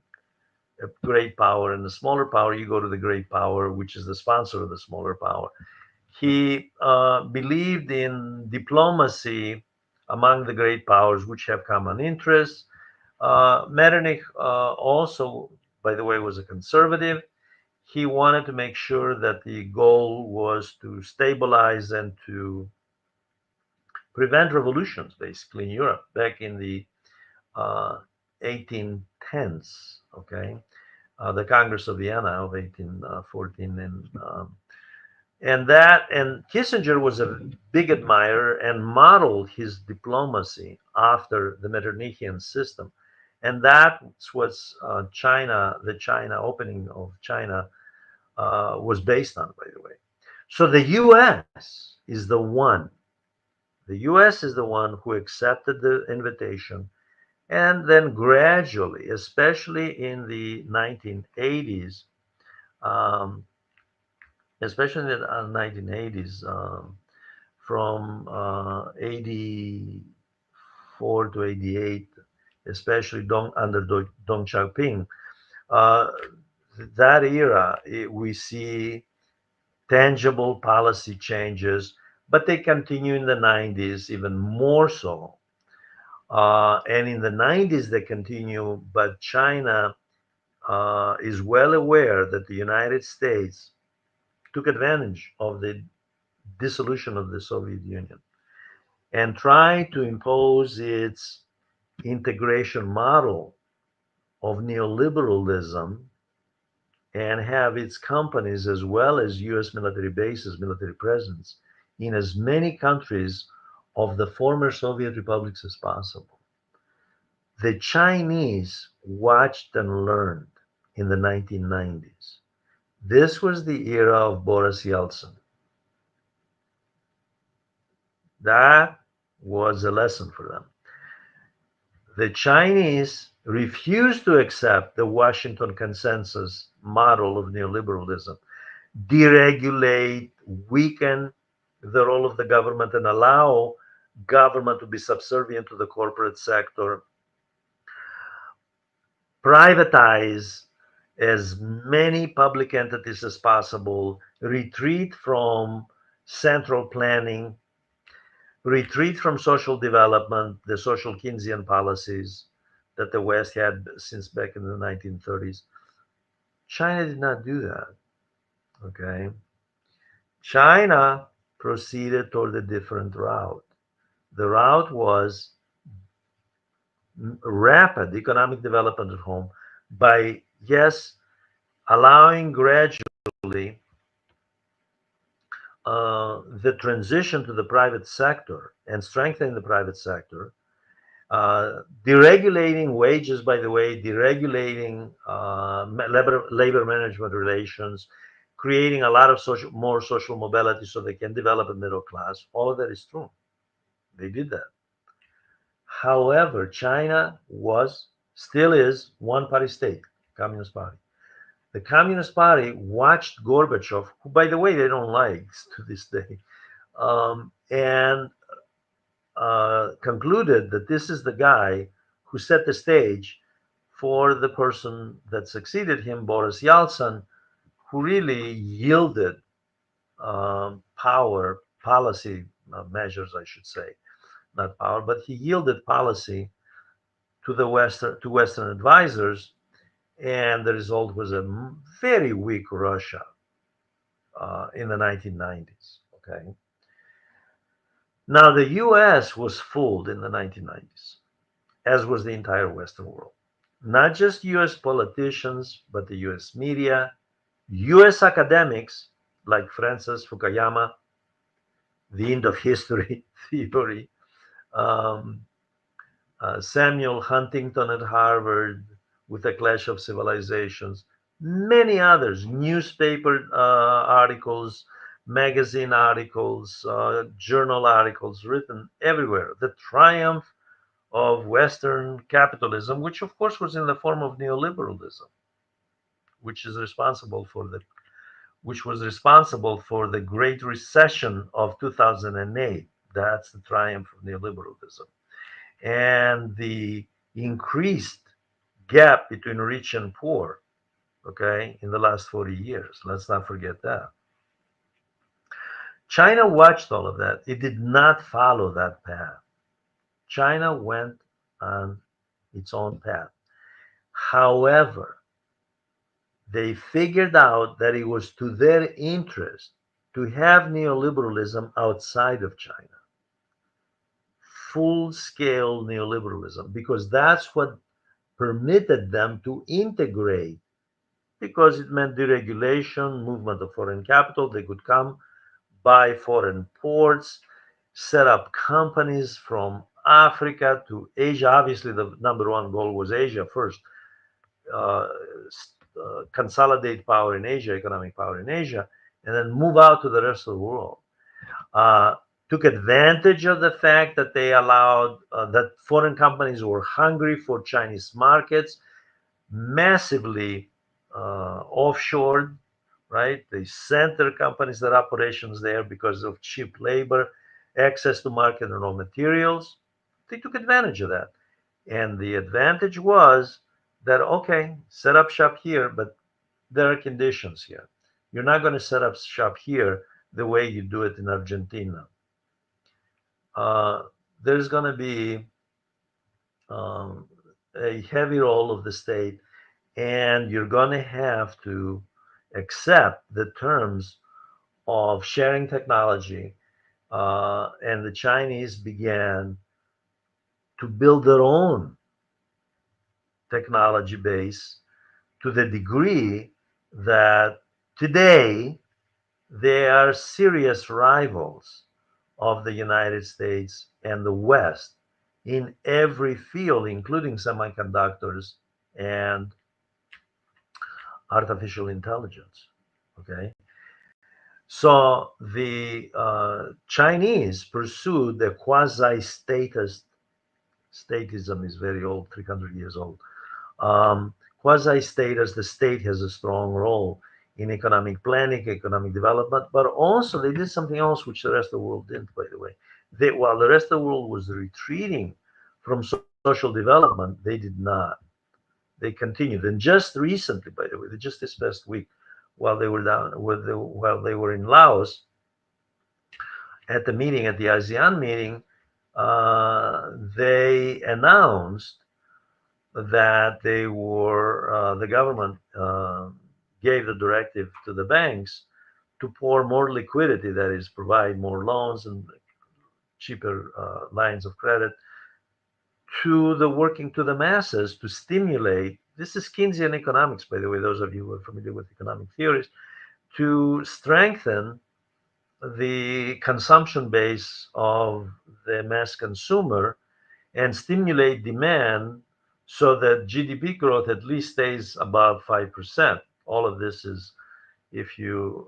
a great power and a smaller power, you go to the great power, which is the sponsor of the smaller power. He believed in diplomacy among the great powers, which have common interests. Metternich also, by the way, was a conservative. He wanted to make sure that the goal was to stabilize and to prevent revolutions, basically, in Europe back in the uh, 1810s. Okay, the Congress of Vienna of 1814, and Kissinger was a big admirer and modeled his diplomacy after the Metternichian system, and that's what the China opening of China was based on, by the way. So the U.S. is the one. The U.S. is the one who accepted the invitation, and then gradually, especially in the 1980s, um, especially in the 1980s, from 84 to 88, especially under Deng Xiaoping, uh, that era, we see tangible policy changes, but they continue in the 90s even more so. And in the 90s, they continue, but China is well aware that the United States took advantage of the dissolution of the Soviet Union and tried to impose its integration model of neoliberalism and have its companies as well as US military bases, military presence in as many countries of the former Soviet republics as possible. The Chinese watched and learned in the 1990s. This was the era of Boris Yeltsin. That was a lesson for them. The Chinese refused to accept the Washington consensus model of neoliberalism, deregulate, weaken the role of the government, and allow government to be subservient to the corporate sector, privatize as many public entities as possible, retreat from central planning, retreat from social development, the social Keynesian policies that the West had since back in the 1930s. China did not do that. Okay. China proceeded toward a different route. The route was rapid economic development at home by, yes, allowing gradually the transition to the private sector and strengthening the private sector, deregulating wages, by the way, deregulating labor management relations, creating a lot of more social mobility so they can develop a middle class. All of that is true. They did that. However, China was, still is, one party state, Communist Party. The Communist Party watched Gorbachev, who, by the way, they don't like to this day, and concluded that this is the guy who set the stage for the person that succeeded him, Boris Yeltsin, who really yielded power, policy measures, I should say, not power, but he yielded policy to the Western advisors, and the result was a very weak Russia in the 1990s. Okay, now the U.S. was fooled in the 1990s, as was the entire Western world. Not just U.S. politicians, but the U.S. media, U.S. academics like Francis Fukuyama, the end of history theory, um, Samuel Huntington at Harvard with The Clash of Civilizations, many others, newspaper articles, magazine articles, journal articles written everywhere. The triumph of Western capitalism, which of course was in the form of neoliberalism, which is responsible for the which was responsible for the Great Recession of 2008. That's the triumph of neoliberalism. And the increased gap between rich and poor, okay, in the last 40 years. Let's not forget that. China watched all of that. It did not follow that path. China went on its own path. However, they figured out that it was to their interest to have neoliberalism outside of China, full scale neoliberalism, because that's what permitted them to integrate, because it meant deregulation, movement of foreign capital. They could come, buy foreign ports, set up companies from Africa to Asia. Obviously, the number one goal was Asia first. Uh, Consolidate power in Asia, economic power in Asia, and then move out to the rest of the world. Uh, Took advantage of the fact that they allowed that foreign companies were hungry for Chinese markets, massively offshored, right? They sent their companies, their operations there because of cheap labor, access to market and raw materials. They took advantage of that. And the advantage was that, okay, set up shop here, but there are conditions here. You're not going to set up shop here the way you do it in Argentina. Uh, there's going to be um, a heavy role of the state, and you're going to have to accept the terms of sharing technology. And the Chinese began to build their own technology base to the degree that today they are serious rivals of the United States and the West in every field, including semiconductors and artificial intelligence. Okay. So the Chinese pursued a quasi-statist. Statism is very old, 300 years old. Quasi-status, the state has a strong role in economic planning, economic development, but also they did something else which the rest of the world didn't, by the way. While the rest of the world was retreating from social development, they did not. They continued. And just recently, by the way, just this past week, while they were while they were in Laos at the meeting, at the ASEAN meeting, they announced that the government gave the directive to the banks to pour more liquidity, that is, provide more loans and cheaper lines of credit to the working to the masses to stimulate. This is Keynesian economics, by the way, those of you who are familiar with economic theories, to strengthen the consumption base of the mass consumer and stimulate demand so that GDP growth at least stays above 5%. All of this is, if you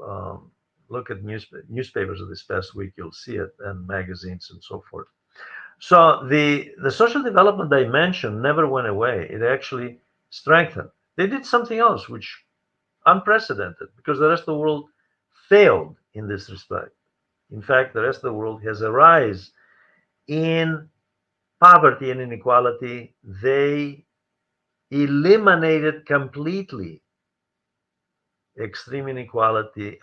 look at newspapers of this past week, you'll see it, and magazines and so forth. So the social development dimension never went away. It actually strengthened. They did something else, which unprecedented, because the rest of the world failed in this respect. In fact, the rest of the world has a rise in poverty and inequality. They eliminated completely extreme poverty,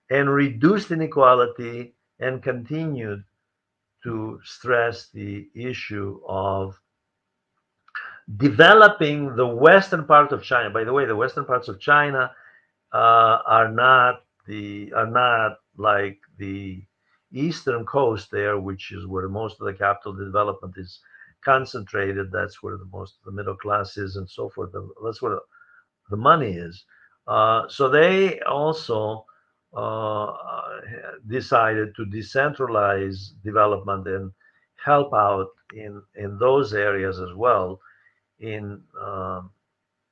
and reduced inequality, and continued to stress the issue of developing the western part of China. By the way, the western parts of China are not like the eastern coast there, which is where most of the capital development is concentrated. That's where the most of the middle class is, and so forth. That's where the money is. So they also uh, decided to decentralize development and help out in those areas as well, in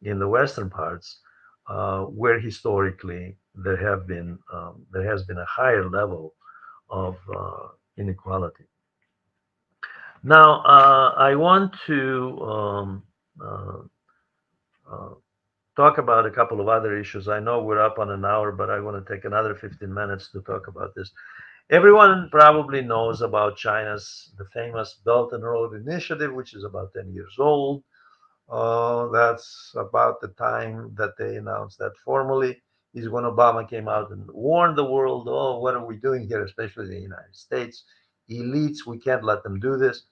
in the western parts, where historically there has been a higher level of inequality. Now, I want to uh, uh, talk about a couple of other issues. I know we're up on an hour, but I want to take another 15 minutes to talk about this. Everyone probably knows about China's the famous Belt and Road Initiative, which is about 10 years old. That's about the time that they announced that formally. Is when Obama came out and warned the world, "Oh, what are we doing here?" Especially the United States elites. We can't let them do this.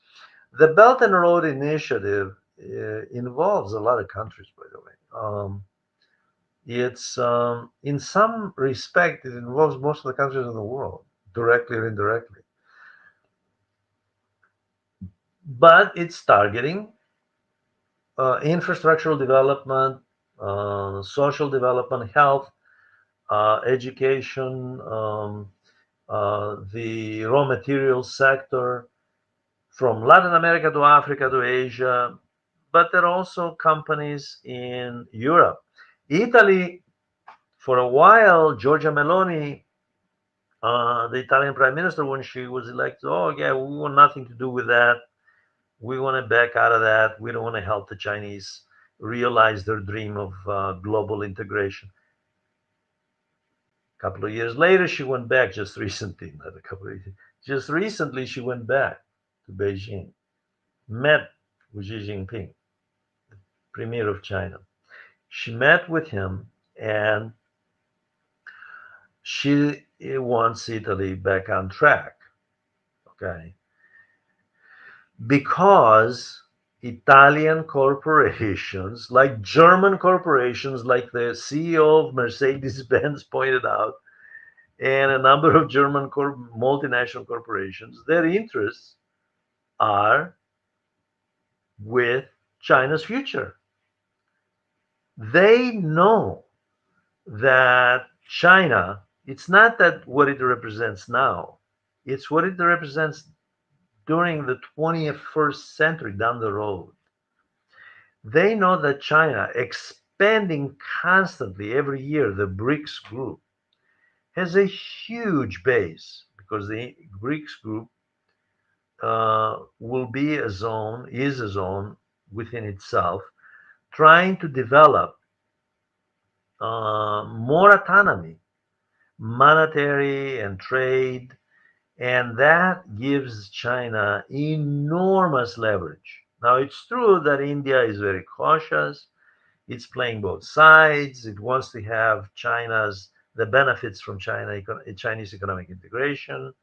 The Belt and Road Initiative involves a lot of countries, by the way. It's in some respect it involves most of the countries in the world, directly or indirectly. But it's targeting infrastructural development, social development, health, education, the raw materials sector, from Latin America to Africa to Asia. But there are also companies in Europe. Italy, for a while, Giorgia Meloni, the Italian prime minister, when she was elected, oh, yeah, we want nothing to do with that. We want to back out of that. We don't want to help the Chinese realize their dream of global integration. A couple of years later, she went back just recently, not a couple of years, just recently, she went back to Beijing, met with Xi Jinping, premier of China. She met with him, and she wants Italy back on track. Okay. Because Italian corporations, like German corporations, like the CEO of Mercedes Benz pointed out, and a number of German multinational corporations, their interests are with China's future. They know that China, it's not that what it represents now, it's what it represents during the 21st century down the road. They know that China, expanding constantly every year, the BRICS group, has a huge base because the BRICS group will be a zone, is a zone within itself, trying to develop more autonomy, monetary and trade, and that gives China enormous leverage. Now, it's true that India is very cautious. It's playing both sides. It wants to have the benefits from Chinese economic integration,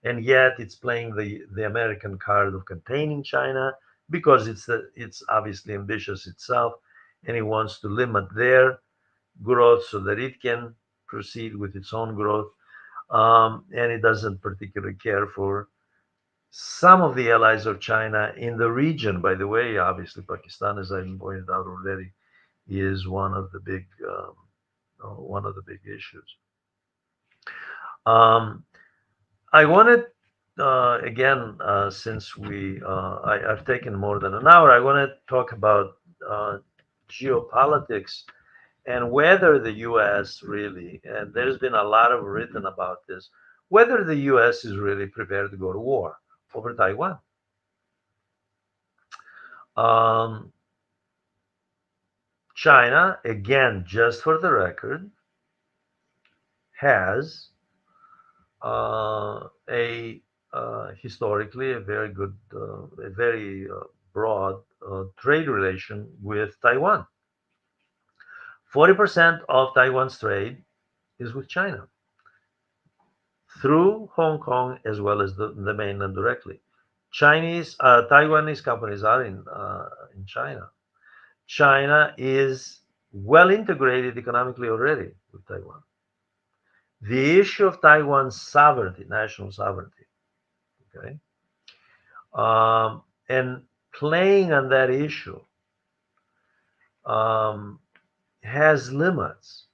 and yet it's playing the American card of containing China because it's obviously ambitious itself, and it wants to limit their growth so that it can proceed with its own growth. And it doesn't particularly care for some of the allies of China in the region. By the way, obviously Pakistan, as I pointed out already, is one of the big issues. Um, I wanted again, since I've taken more than an hour, I want to talk about geopolitics and whether the U.S. really, and there's been a lot of written about this, whether the U.S. is really prepared to go to war over Taiwan. Um, China, again, just for the record, has a historically a very broad trade relation with Taiwan. 40% of Taiwan's trade is with China through Hong Kong as well as the mainland directly. Taiwanese companies are in China. China is well integrated economically already with Taiwan. The issue of Taiwan's sovereignty, national sovereignty, okay, and playing on that issue um, has limits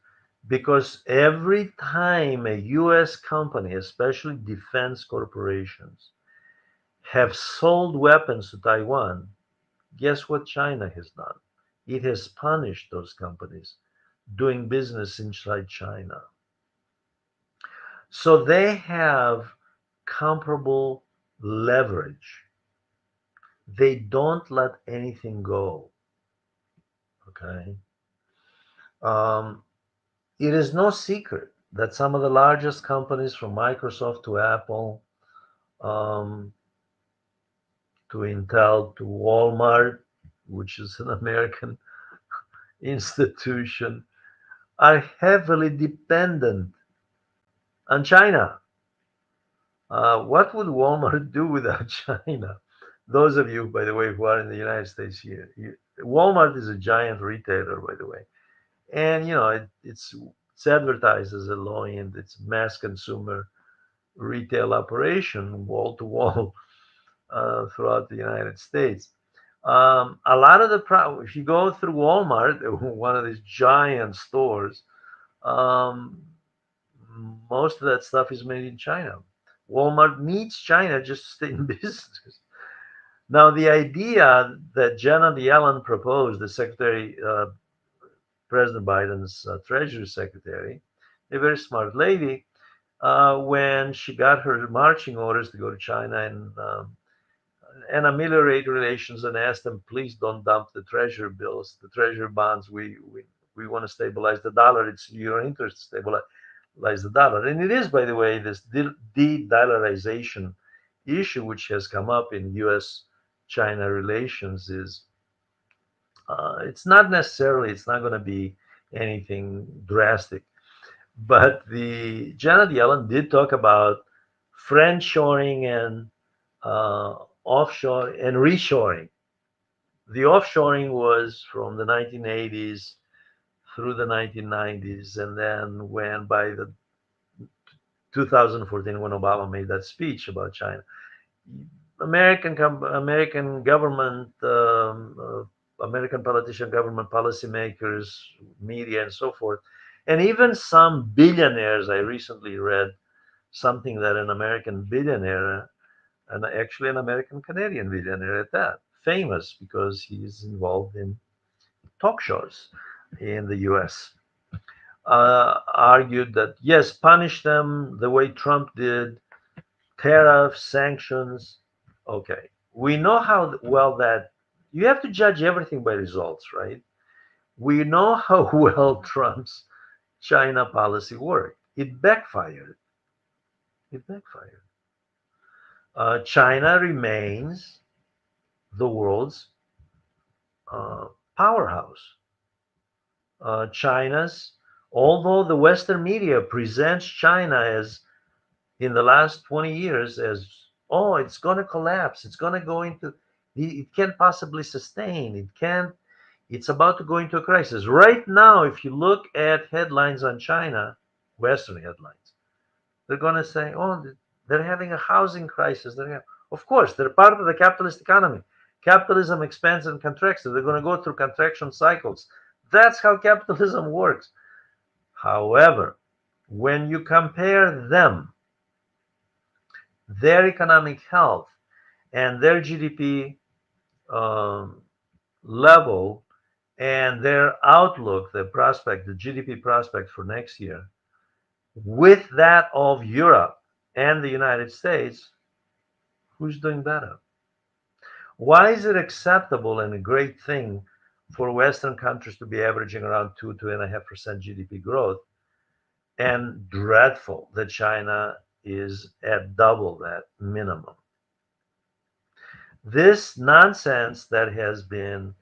because every time a U.S. company, especially defense corporations, have sold weapons to Taiwan, guess what China has done? It has punished those companies doing business inside China. So they have comparable leverage. They don't let anything go. Okay. Um, it is no secret that some of the largest companies, from Microsoft to Apple, um, to Intel to Walmart, which is an American institution, are heavily dependent on China. What would Walmart do without China? Those of you, by the way, who are in the United States here, Walmart is a giant retailer, by the way, and it's advertised as a low-end, it's mass consumer retail operation, wall to wall, throughout the United States. A lot of if you go through Walmart, one of these giant stores, um, most of that stuff is made in China. Walmart needs China just to stay in business. Now, the idea that Janet Yellen proposed, the President Biden's Treasury Secretary, a very smart lady, when she got her marching orders to go to China and ameliorate relations and ask them, please don't dump the treasury bills, the treasury bonds. We want to stabilize the dollar. It's your interest to stabilize the dollar. And it is, by the way, this de-dollarization issue, which has come up in U.S. China relations, is it's not going to be anything drastic. But the Janet Yellen did talk about friendshoring and offshore and reshoring. The offshoring was from the 1980s through the 1990s, and then when by the 2014, when Obama made that speech about China, American government, American politician, government policymakers, media, and so forth, and even some billionaires. I recently read something that an American billionaire, and actually an American Canadian billionaire at that, famous because he's involved in talk shows in the U.S. argued that yes, punish them the way Trump did, tariffs, sanctions. Okay, we know how well that you have to judge everything by results, right? We know how well Trump's China policy worked. It backfired. It backfired. China remains the world's uh, powerhouse. China's, although the Western media presents China as in the last 20 years as, oh, it's going to collapse, it's going to go into, it can't possibly sustain, it can't, it's about to go into a crisis. Right now, if you look at headlines on China, Western headlines, they're going to say, oh, they're having a housing crisis. Of course, they're part of the capitalist economy. Capitalism expands and contracts. So they're going to go through contraction cycles. That's how capitalism works. However, when you compare them, their economic health, and their GDP um, level, and their outlook, the prospect, the GDP prospect for next year, with that of Europe and the United States, who's doing better? Why is it acceptable and a great thing for Western countries to be averaging around 2.5% GDP growth, and dreadful that China is at double that minimum? This nonsense that has been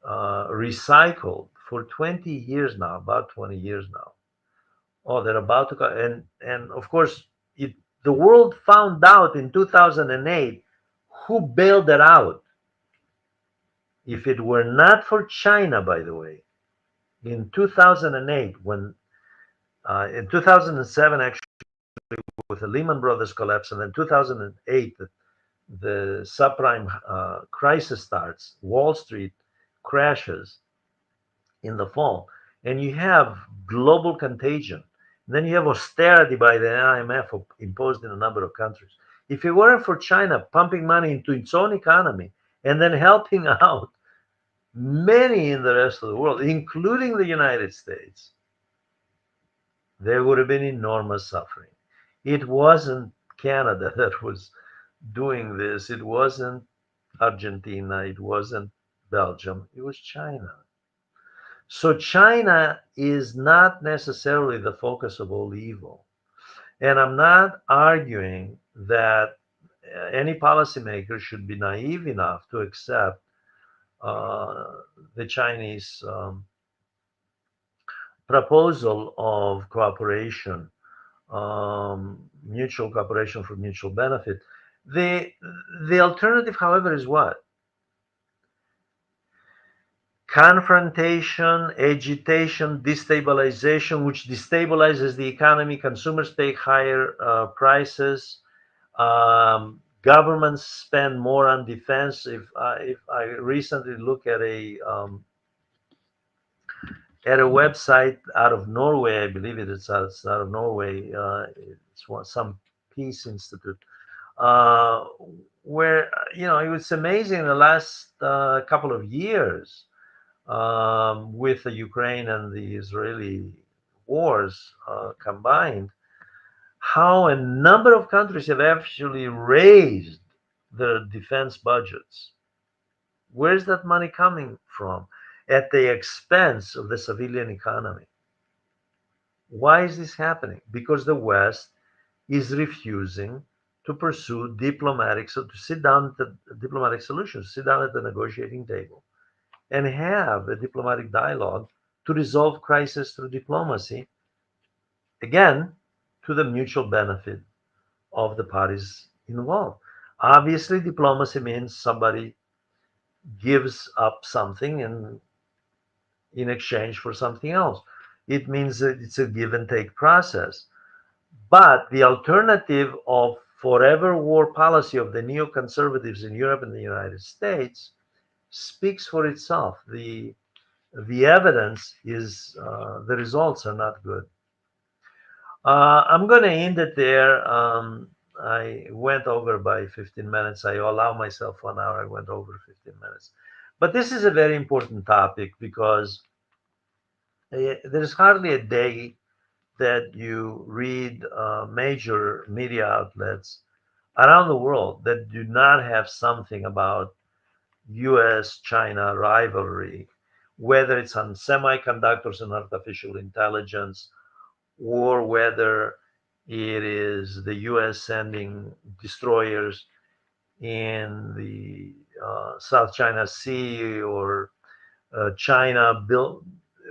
recycled for 20 years now, about 20 years now. Oh, they're about to, and of course, it, the world found out in 2008 who bailed it out. If it were not for China, by the way, in 2008, when in 2007, actually, with the Lehman Brothers collapse, and then 2008, the subprime crisis starts, Wall Street crashes in the fall, and you have global contagion. Then you have austerity by the IMF imposed in a number of countries. If it weren't for China pumping money into its own economy and then helping out many in the rest of the world, including the United States, there would have been enormous suffering. It wasn't Canada that was doing this, it wasn't Argentina, it wasn't Belgium, it was China. So China is not necessarily the focus of all evil. And I'm not arguing that any policymaker should be naive enough to accept uh, the Chinese proposal of cooperation, mutual cooperation for mutual benefit. The, the alternative, however, is what? Confrontation, agitation, destabilization, which destabilizes the economy. Consumers pay higher prices. Governments spend more on defense. If I recently look at a website out of Norway, I believe it's out of Norway. Some peace institute, uh, where it was amazing in the last couple of years, with the Ukraine and the Israeli wars combined, how a number of countries have actually raised their defense budgets. Where's that money coming from? At the expense of the civilian economy. Why is this happening? Because the West is refusing to pursue diplomatic, so to sit down at the diplomatic solutions, sit down at the negotiating table and have a diplomatic dialogue to resolve crisis through diplomacy, again, to the mutual benefit of the parties involved. Obviously, diplomacy means somebody gives up something in exchange for something else. It means that it's a give and take process. But the alternative of forever war policy of the neoconservatives in Europe and the United States speaks for itself. The evidence is the results are not good. I'm going to end it there. I went over by 15 minutes. I allow myself 1 hour. I went over 15 minutes. But this is a very important topic because There's hardly a day that you read major media outlets around the world that do not have something about US China rivalry, whether it's on semiconductors and artificial intelligence, or whether it is the US sending destroyers in the South China Sea, or China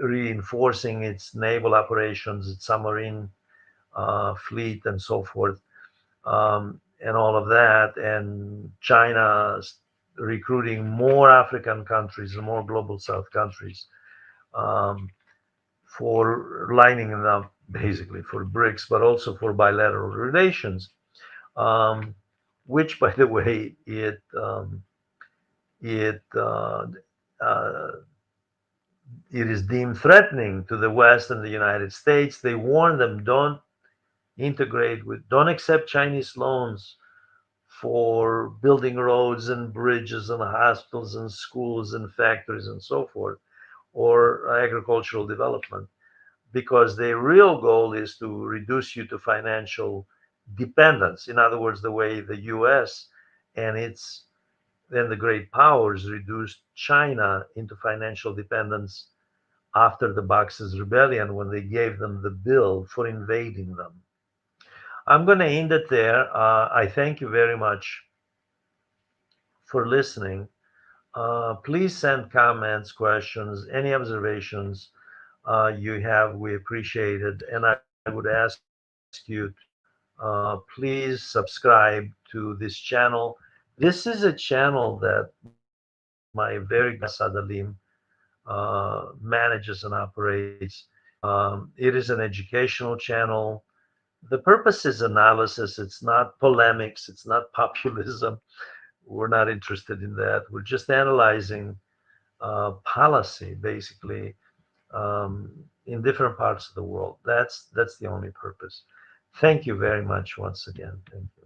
reinforcing its naval operations, its submarine fleet, and so forth, and all of that, and China recruiting more African countries and more global South countries um, for lining them up, basically for BRICS, but also for bilateral relations, um, which, by the way, it uh, it is deemed threatening to the West and the United States. They warn them, don't accept Chinese loans for building roads and bridges and hospitals and schools and factories and so forth, or agricultural development, because their real goal is to reduce you to financial dependence. In other words, the way the US and its then the great powers reduced China into financial dependence after the Boxers' Rebellion, when they gave them the bill for invading them. I'm going to end it there. I thank you very much for listening. Please send comments, questions, any observations you have. We appreciate it. And I would ask you to please subscribe to this channel. This is a channel that my very good friend Sadalim manages and operates. It is an educational channel. The purpose is analysis. It's not polemics. It's not populism. We're not interested in that. We're just analyzing policy, basically, in different parts of the world. That's the only purpose. Thank you very much once again. Thank you.